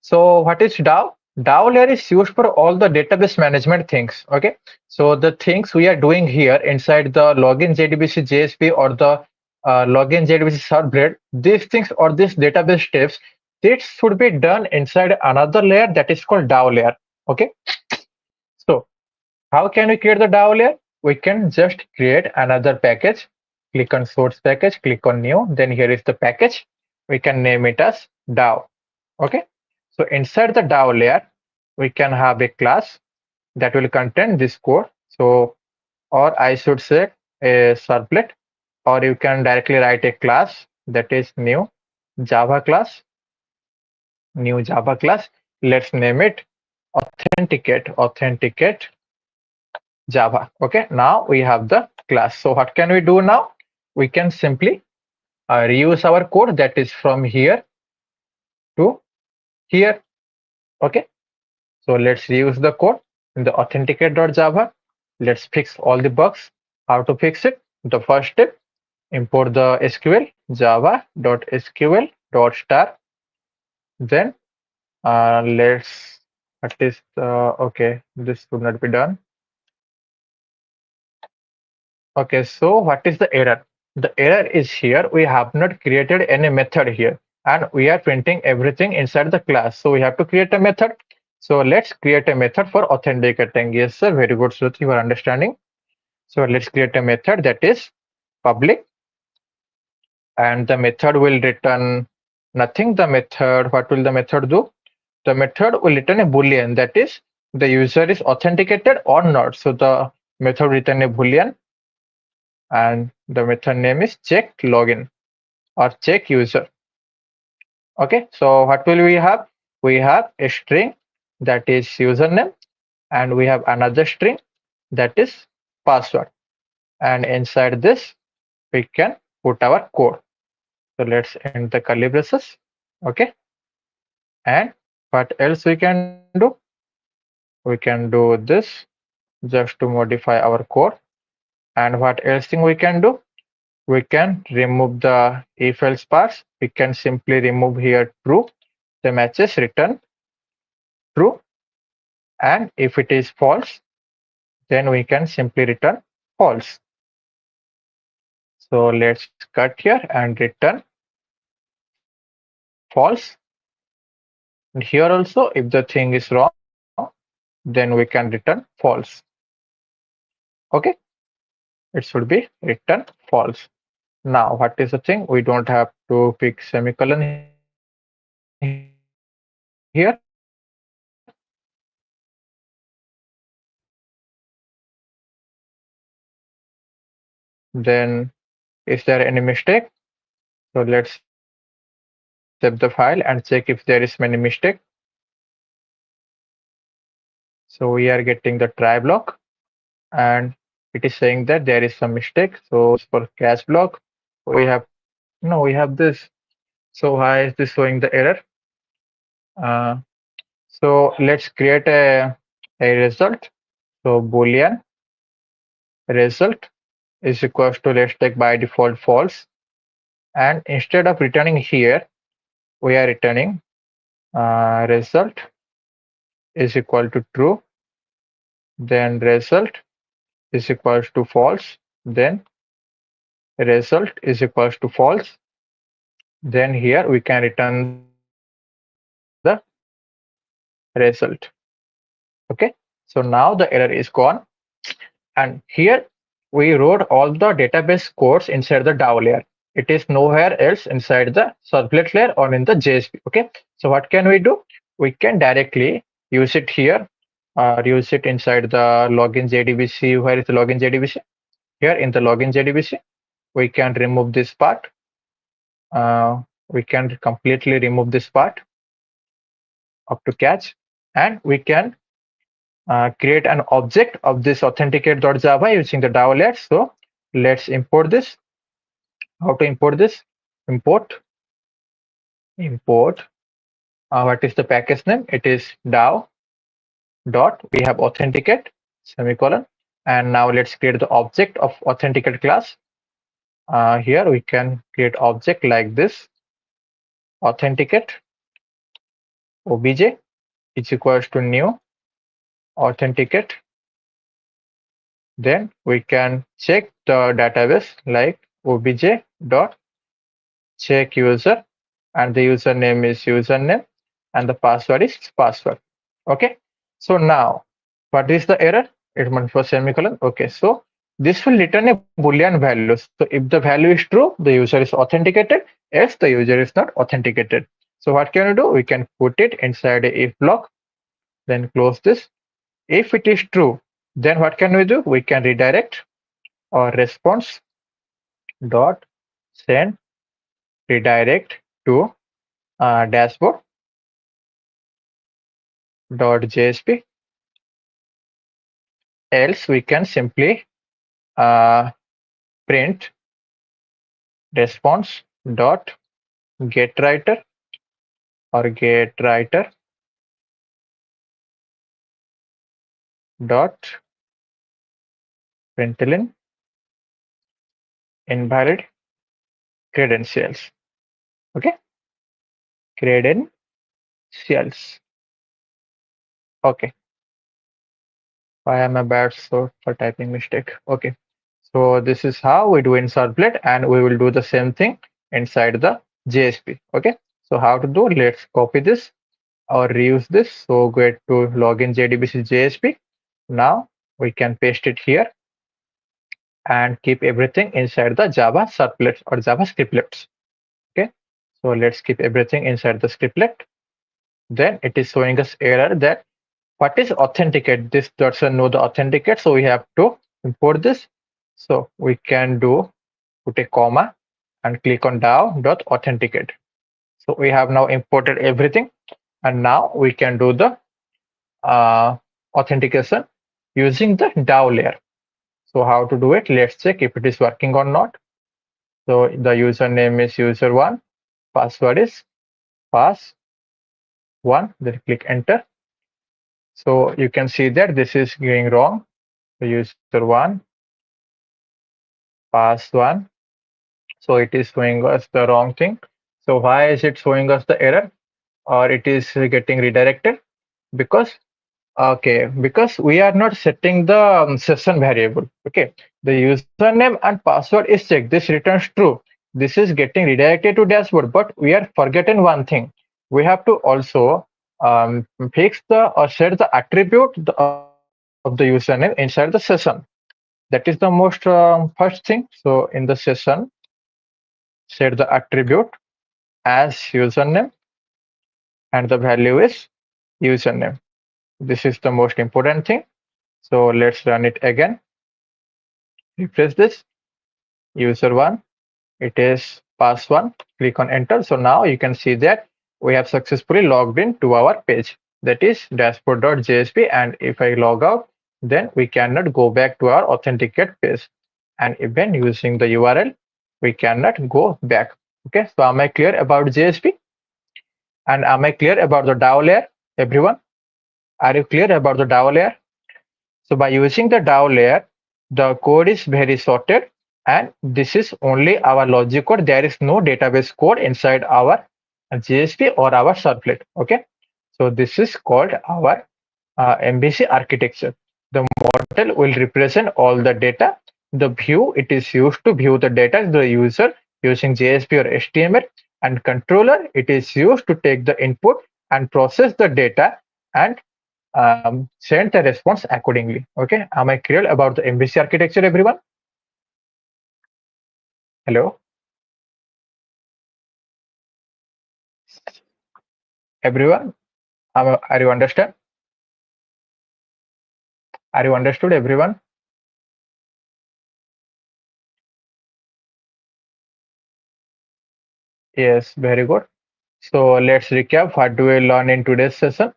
So what is DAO? DAO layer is used for all the database management things. Okay. So the things we are doing here inside the login JDBC JSP or the login JDBC servlet, these things or these database steps, this should be done inside another layer that is called DAO layer. Okay. So how can we create the DAO layer? We can just create another package. Click on source package, click on new. Then here is the package. We can name it as DAO. Okay. So inside the DAO layer, we can have a class that will contain this code. So, or I should say a servlet, or you can directly write a class that is new Java class, new Java class. Let's name it authenticate Java. Okay. Now we have the class. So what can we do now? We can simply reuse our code that is from here to here. Okay. So let's reuse the code in the authenticate.java. Let's fix all the bugs. How to fix it? The first step, import the SQL java.sql.star. Then let's at least okay, this should not be done. Okay, so what is the error? The error is here. We have not created any method here, and we are printing everything inside the class. So we have to create a method. So let's create a method for authenticating. Yes, sir. Very good, Shruti. You are understanding. So let's create a method that is public, and the method will return nothing. The method, what will the method do? The method will return a boolean, that is the user is authenticated or not. So the method return a boolean, and the method name is check login. or check user. Okay, so what will we have? We have a string that is username, and we have another string that is password. And inside this, we can put our code. So let's end the curly braces. Okay, and what else we can do? We can do this just to modify our code. And what else thing we can do? We can remove the if else parts. We can simply remove here true. The matches return true. And if it is false, then we can simply return false. So let's cut here and return false. And here also, if the thing is wrong, then we can return false. Okay, it should be return false. Now, what is the thing? We don't have to pick semicolon here. Then, is there any mistake? So let's save the file and check if there is any mistake. So we are getting the try block, and it is saying that there is some mistake. So for catch block, we have no, we have this. So why is this showing the error? Uh, so let's create a result. So Boolean result is equals to, let's take by default false. And instead of returning here, we are returning result is equal to true. Then result is equals to false. Then result is equals to false. Then here we can return the result. Okay. So now the error is gone. And here we wrote all the database codes inside the DAO layer. It is nowhere else inside the servlet layer or in the JSP. Okay. So what can we do? We can directly use it here or use it inside the login JDBC. Where is the login JDBC? Here in the login JDBC, we can remove this part. We can completely remove this part up to catch, and we can create an object of this authenticate.java using the DAO layer. So let's import this. How to import this? Import. What is the package name? It is DAO dot. We have authenticate semicolon. And now let's create the object of authenticate class. Here we can create object like this. Authenticate obj is equals to new authenticate. Then we can check the database like obj dot check user, and the username is username and the password is password. Okay. So now what is the error? It meant for semicolon. Okay. So this will return a Boolean value. So if the value is true, the user is authenticated. Else the user is not authenticated. So what can we do? We can put it inside a if block, then close this. If it is true, then what can we do? We can redirect or response dot send redirect to dashboard dot JSP. Else we can simply print response dot get writer or get writer dot println invalid credentials. Okay, credentials. Okay, I am a bad sort for typing mistake. Okay, so this is how we do in Servlet, and we will do the same thing inside the JSP. Okay, so how to do? Let's copy this or reuse this. So go to login JDBC JSP. Now we can paste it here and keep everything inside the Java servlets or Java scriptlets. Okay, so let's keep everything inside the scriptlet. Then it is showing us error that what is authenticate? This doesn't know the authenticate, so we have to import this. So we can do put a comma and click on DAO.authenticate. So we have now imported everything, and now we can do the authentication using the DAO layer. So how to do it? Let's check if it is working or not. So the username is user1, password is pass1, then click enter. So you can see that this is going wrong. So user1, pass1. So it is showing us the wrong thing. So why is it showing us the error or it is getting redirected? Because because we are not setting the session variable. Okay, the username and password is checked. This returns true. This is getting redirected to dashboard, but we are forgetting one thing. We have to also fix the or set the attribute of the username inside the session. That is the most first thing. So in the session, set the attribute as username and the value is username. This is the most important thing. So let's run it again. Refresh this. User1, it is pass1. Click on enter. So now you can see that we have successfully logged in to our page, that is dashboard.jsp. And if I log out, then we cannot go back to our authenticate page. And even using the URL, we cannot go back. Okay, so am I clear about JSP? And am I clear about the DAO layer, everyone? Are you clear about the DAO layer? So by using the DAO layer, the code is very sorted, and this is only our logic code. There is no database code inside our JSP or our servlet. Okay, so this is called our MVC architecture. The model will represent all the data. The view, it is used to view the data, the user using JSP or HTML, and controller, it is used to take the input and process the data and send the response accordingly. Okay, am I clear about the MVC architecture, everyone? Hello, everyone. Are you understand? Are you understood, everyone? Yes, very good. So let's recap. What do we learn in today's session?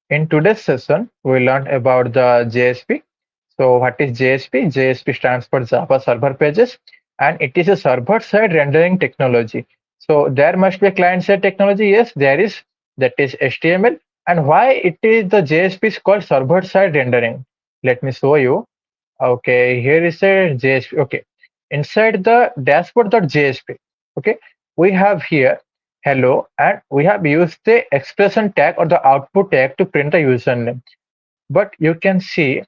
In today's session, we learned about the JSP. So what is JSP? JSP stands for Java Server Pages, and it is a server-side rendering technology. So there must be a client-side technology. Yes, there is. That is HTML. And why it is the JSP is called server-side rendering? Let me show you. Okay, here is a JSP. Okay, inside the dashboard.jsp. Okay, we have here hello, and we have used the expression tag or the output tag to print the username. But you can see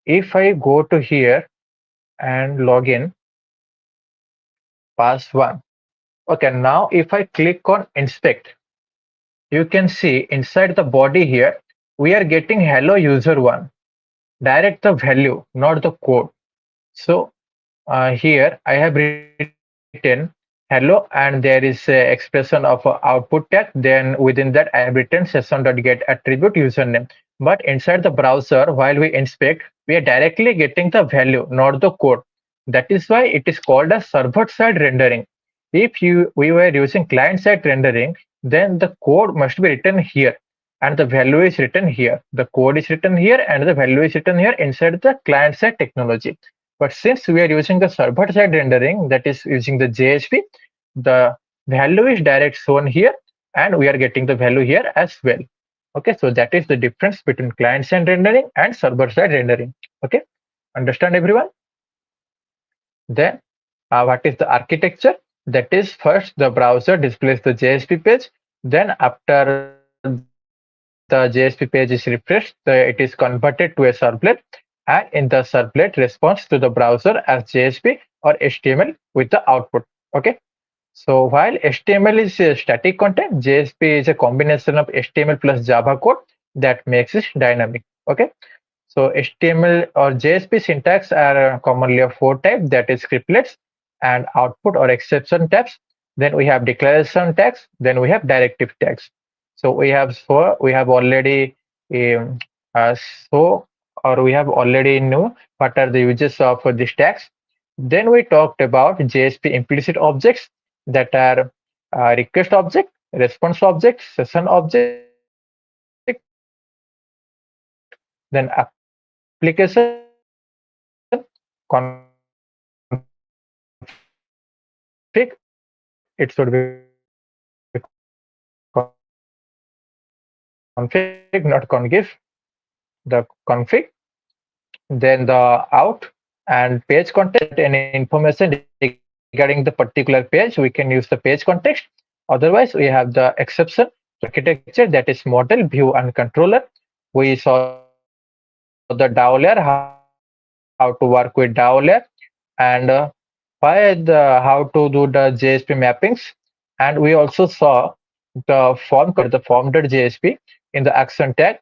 if I go to here and log in, pass1. Okay, now if I click on inspect, you can see inside the body here, we are getting hello user1. Direct the value, not the code. So here I have written hello, and there is a expression of output tag. Then within that I have written session.get attribute username. But inside the browser, while we inspect, we are directly getting the value, not the code. That is why it is called a server-side rendering. If we were using client-side rendering, then the code must be written here and the value is written here. The code is written here and the value is written here inside the client-side technology. But since we are using the server-side rendering, that is using the JSP, the value is direct shown here, and we are getting the value here as well. Okay, so that is the difference between client-side rendering and server-side rendering. Okay, understand everyone? Then, what is the architecture? That is, first the browser displays the JSP page. Then, after the JSP page is refreshed, it is converted to a servlet, and in the servlet responds to the browser as JSP or HTML with the output. Okay. So while HTML is a static content, JSP is a combination of HTML plus Java code that makes it dynamic. Okay. So HTML or JSP syntax are commonly of four types, that is scriptlets and output or exception tags. Then we have declaration tags. Then we have directive tags. So we have already um, uh, so or we have already know what are the uses of these tags. Then we talked about JSP implicit objects that are request object, response object, session object, then application, config. It should be config, not config. The config, then the out and page context. Any information regarding the particular page, we can use the page context. Otherwise, we have the exception architecture, that is model, view, and controller. We saw the Dowler, how to work with Dowler, and how to do the JSP mappings. And we also saw the form control, the form.jsp in the action tag.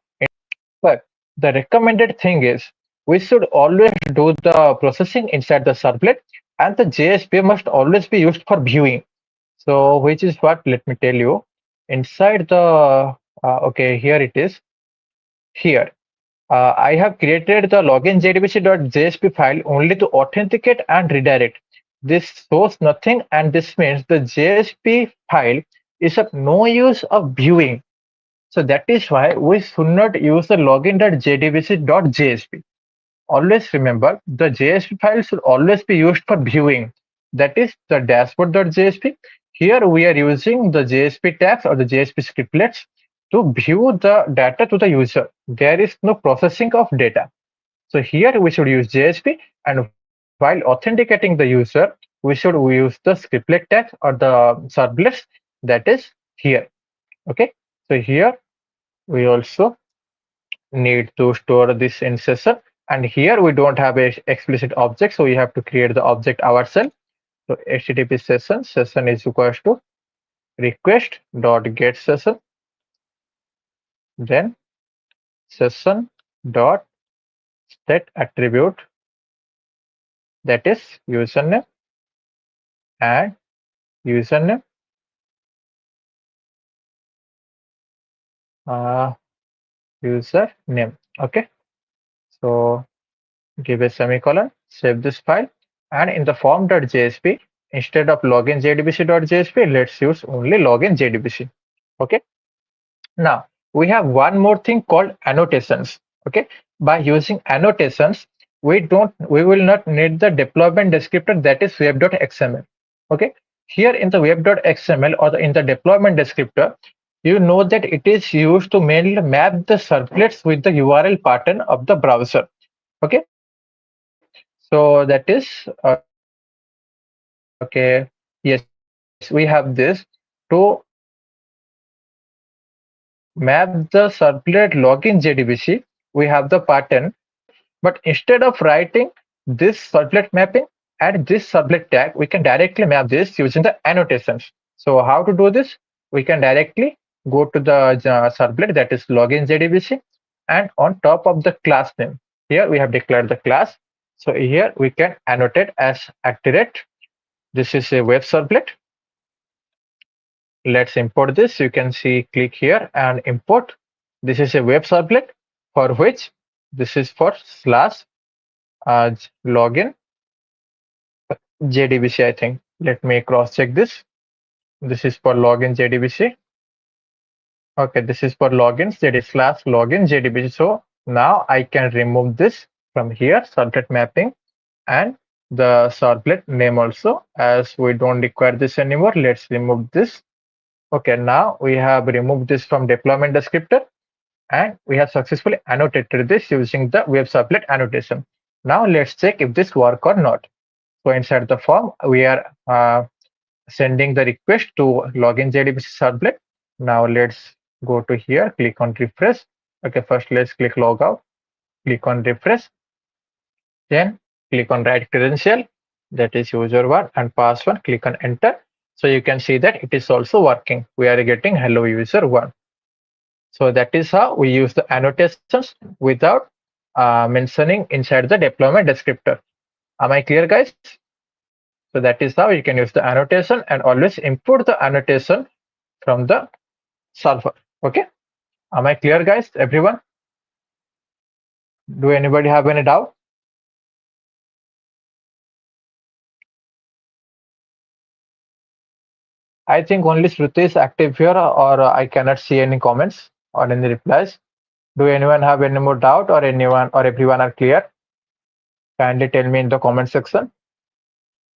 But the recommended thing is we should always do the processing inside the servlet, and the JSP must always be used for viewing. So, which is what, let me tell you, inside the, okay, here it is. Here, I have created the login jdbc.jsp file only to authenticate and redirect. This shows nothing, and this means the JSP file is of no use of viewing. So that is why we should not use the login.jdbc.jsp. Always remember, the JSP file should always be used for viewing. That is the dashboard.jsp. Here we are using the JSP tags or the JSP scriptlets to view the data to the user. There is no processing of data. So here we should use JSP, and while authenticating the user, we should use the scriptlet tags or the servlets, that is here. Okay. So here we also need to store this in session, and here we don't have a explicit object, so we have to create the object ourselves. So http session is equals to request dot get session, then session dot set attribute, that is username, and username uh, username. Okay, so give a semicolon, save this file, and in the form.jsp, instead of login.jdbc.jsp, let's use only login.jdbc. Okay. Now we have one more thing called annotations. Okay, by using annotations, we will not need the deployment descriptor, that is web.xml. Okay, here in the web.xml or in the deployment descriptor, you know that it is used to mainly map the servlets with the URL pattern of the browser. Okay, so that is okay. Yes, we have this to map the servlet login JDBC. We have the pattern. Okay, but instead of writing this servlet mapping and this servlet tag, we can directly map this using the annotations. So how to do this? We can directly go to the servlet, that is login JDBC, and on top of the class name, here we have declared the class. So here we can annotate as @. This is a web servlet. Let's import this. You can see, click here and import. This is a web servlet for which this is for slash login JDBC, I think. Let me cross check this. This is for login JDBC. Okay, this is for logins, that is slash login JDBC. So now I can remove this from here, servlet mapping, and the servlet name also, as we don't require this anymore. Let's remove this. Okay, now we have removed this from deployment descriptor, and we have successfully annotated this using the web servlet annotation. Now let's check if this work or not. So inside the form, we are sending the request to login JDBC servlet. Now let's go to here, click on refresh. Okay, first let's click logout, click on refresh, then click on write credential, that is user1 and password, click on enter. So you can see that it is also working. We are getting hello user1. So that is how we use the annotations without mentioning inside the deployment descriptor. Am I clear, guys? So that is how you can use the annotation, and always import the annotation from the server. Okay. Am I clear, guys? Everyone? Do anybody have any doubt? I think only Shruti is active here, or I cannot see any comments or any replies. Do anyone have any more doubt, or anyone or everyone are clear? Kindly tell me in the comment section.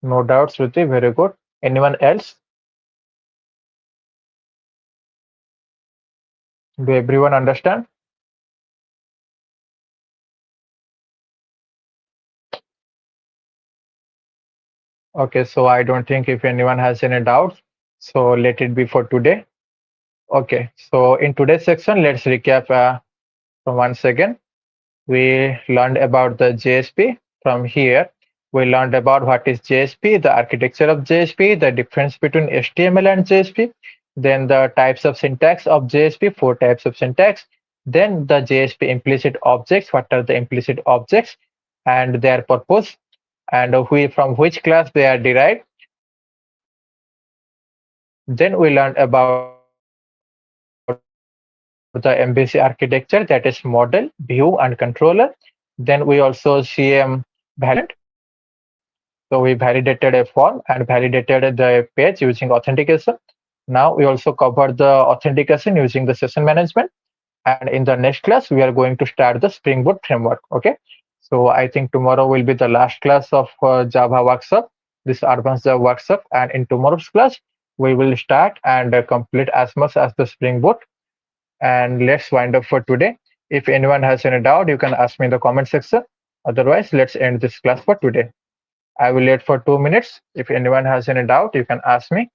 No doubt, Shruti, very good. Anyone else? Do everyone understand? Okay, so I don't think if anyone has any doubts, so let it be for today. Okay, so in today's section, let's recap from once again. We learned about the JSP. From here, we learned about what is JSP, the architecture of JSP, the difference between HTML and JSP, then the types of syntax of JSP, four types of syntax, then the JSP implicit objects, what are the implicit objects and their purpose, and from which class they are derived. Then we learned about the MVC architecture, that is model, view, and controller. Then we also CM validation. So we validated a form and validated the page using authentication. Now we also covered the authentication using the session management. And in the next class, we are going to start the Spring Boot framework. Okay. So I think tomorrow will be the last class of Java workshop, this advanced Java workshop. And in tomorrow's class, we will start and complete as much as the Spring Boot. And let's wind up for today. If anyone has any doubt, you can ask me in the comment section. Otherwise, let's end this class for today. I will wait for 2 minutes. If anyone has any doubt, you can ask me.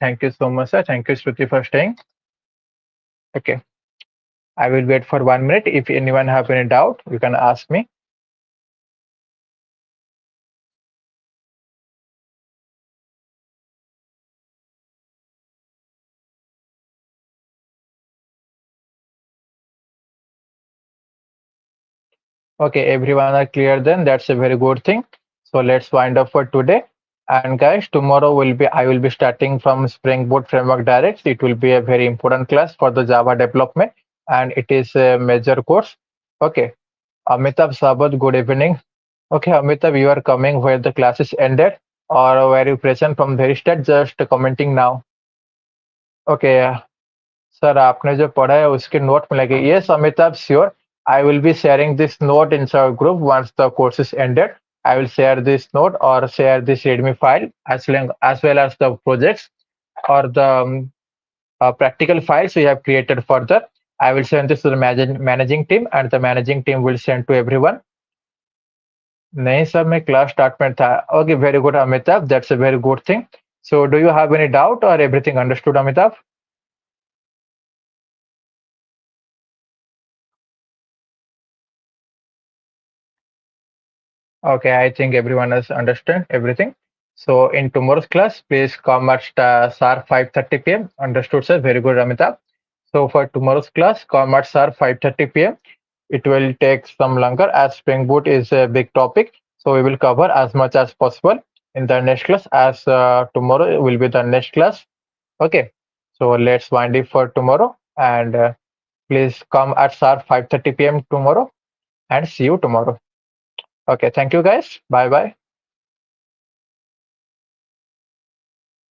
Thank you so much, sir. Thank you, Shruti, for staying. Okay. I will wait for 1 minute. If anyone have any doubt, you can ask me. Okay, everyone are clear then. That's a very good thing. So let's wind up for today. And guys, tomorrow will be I will be starting from Spring Boot Framework Direct. It will be a very important class for the Java development, and it is a major course. Okay. Amitabh Sabat, good evening. Okay, Amitabh, you are coming where the class is ended, or were you present from very start? Just commenting now. Okay, sir आपने जो पढ़ा है उसके note मिलेगी. Yes, Amitabh, sure. I will be sharing this note in our group once the course is ended. I will share this note or share this README file as well as the projects or the practical files we have created further. I will send this to the managing team, and the managing team will send to everyone. नहीं sir मैं class start में था. Okay, very good, Amitabh. That's a very good thing. So do you have any doubt or everything understood, Amitabh? Okay, I think everyone has understood everything. So in tomorrow's class, please come at sharp 5:30 p.m. Understood, sir? Very good, Amitabh. So for tomorrow's class, come at sharp 5:30 p.m. It will take some longer as Spring Boot is a big topic. So we will cover as much as possible in the next class, as tomorrow will be the next class. Okay. So let's wind it for tomorrow, and please come at sharp 5:30 p.m. tomorrow, and see you tomorrow. Okay. Thank you, guys. Bye bye.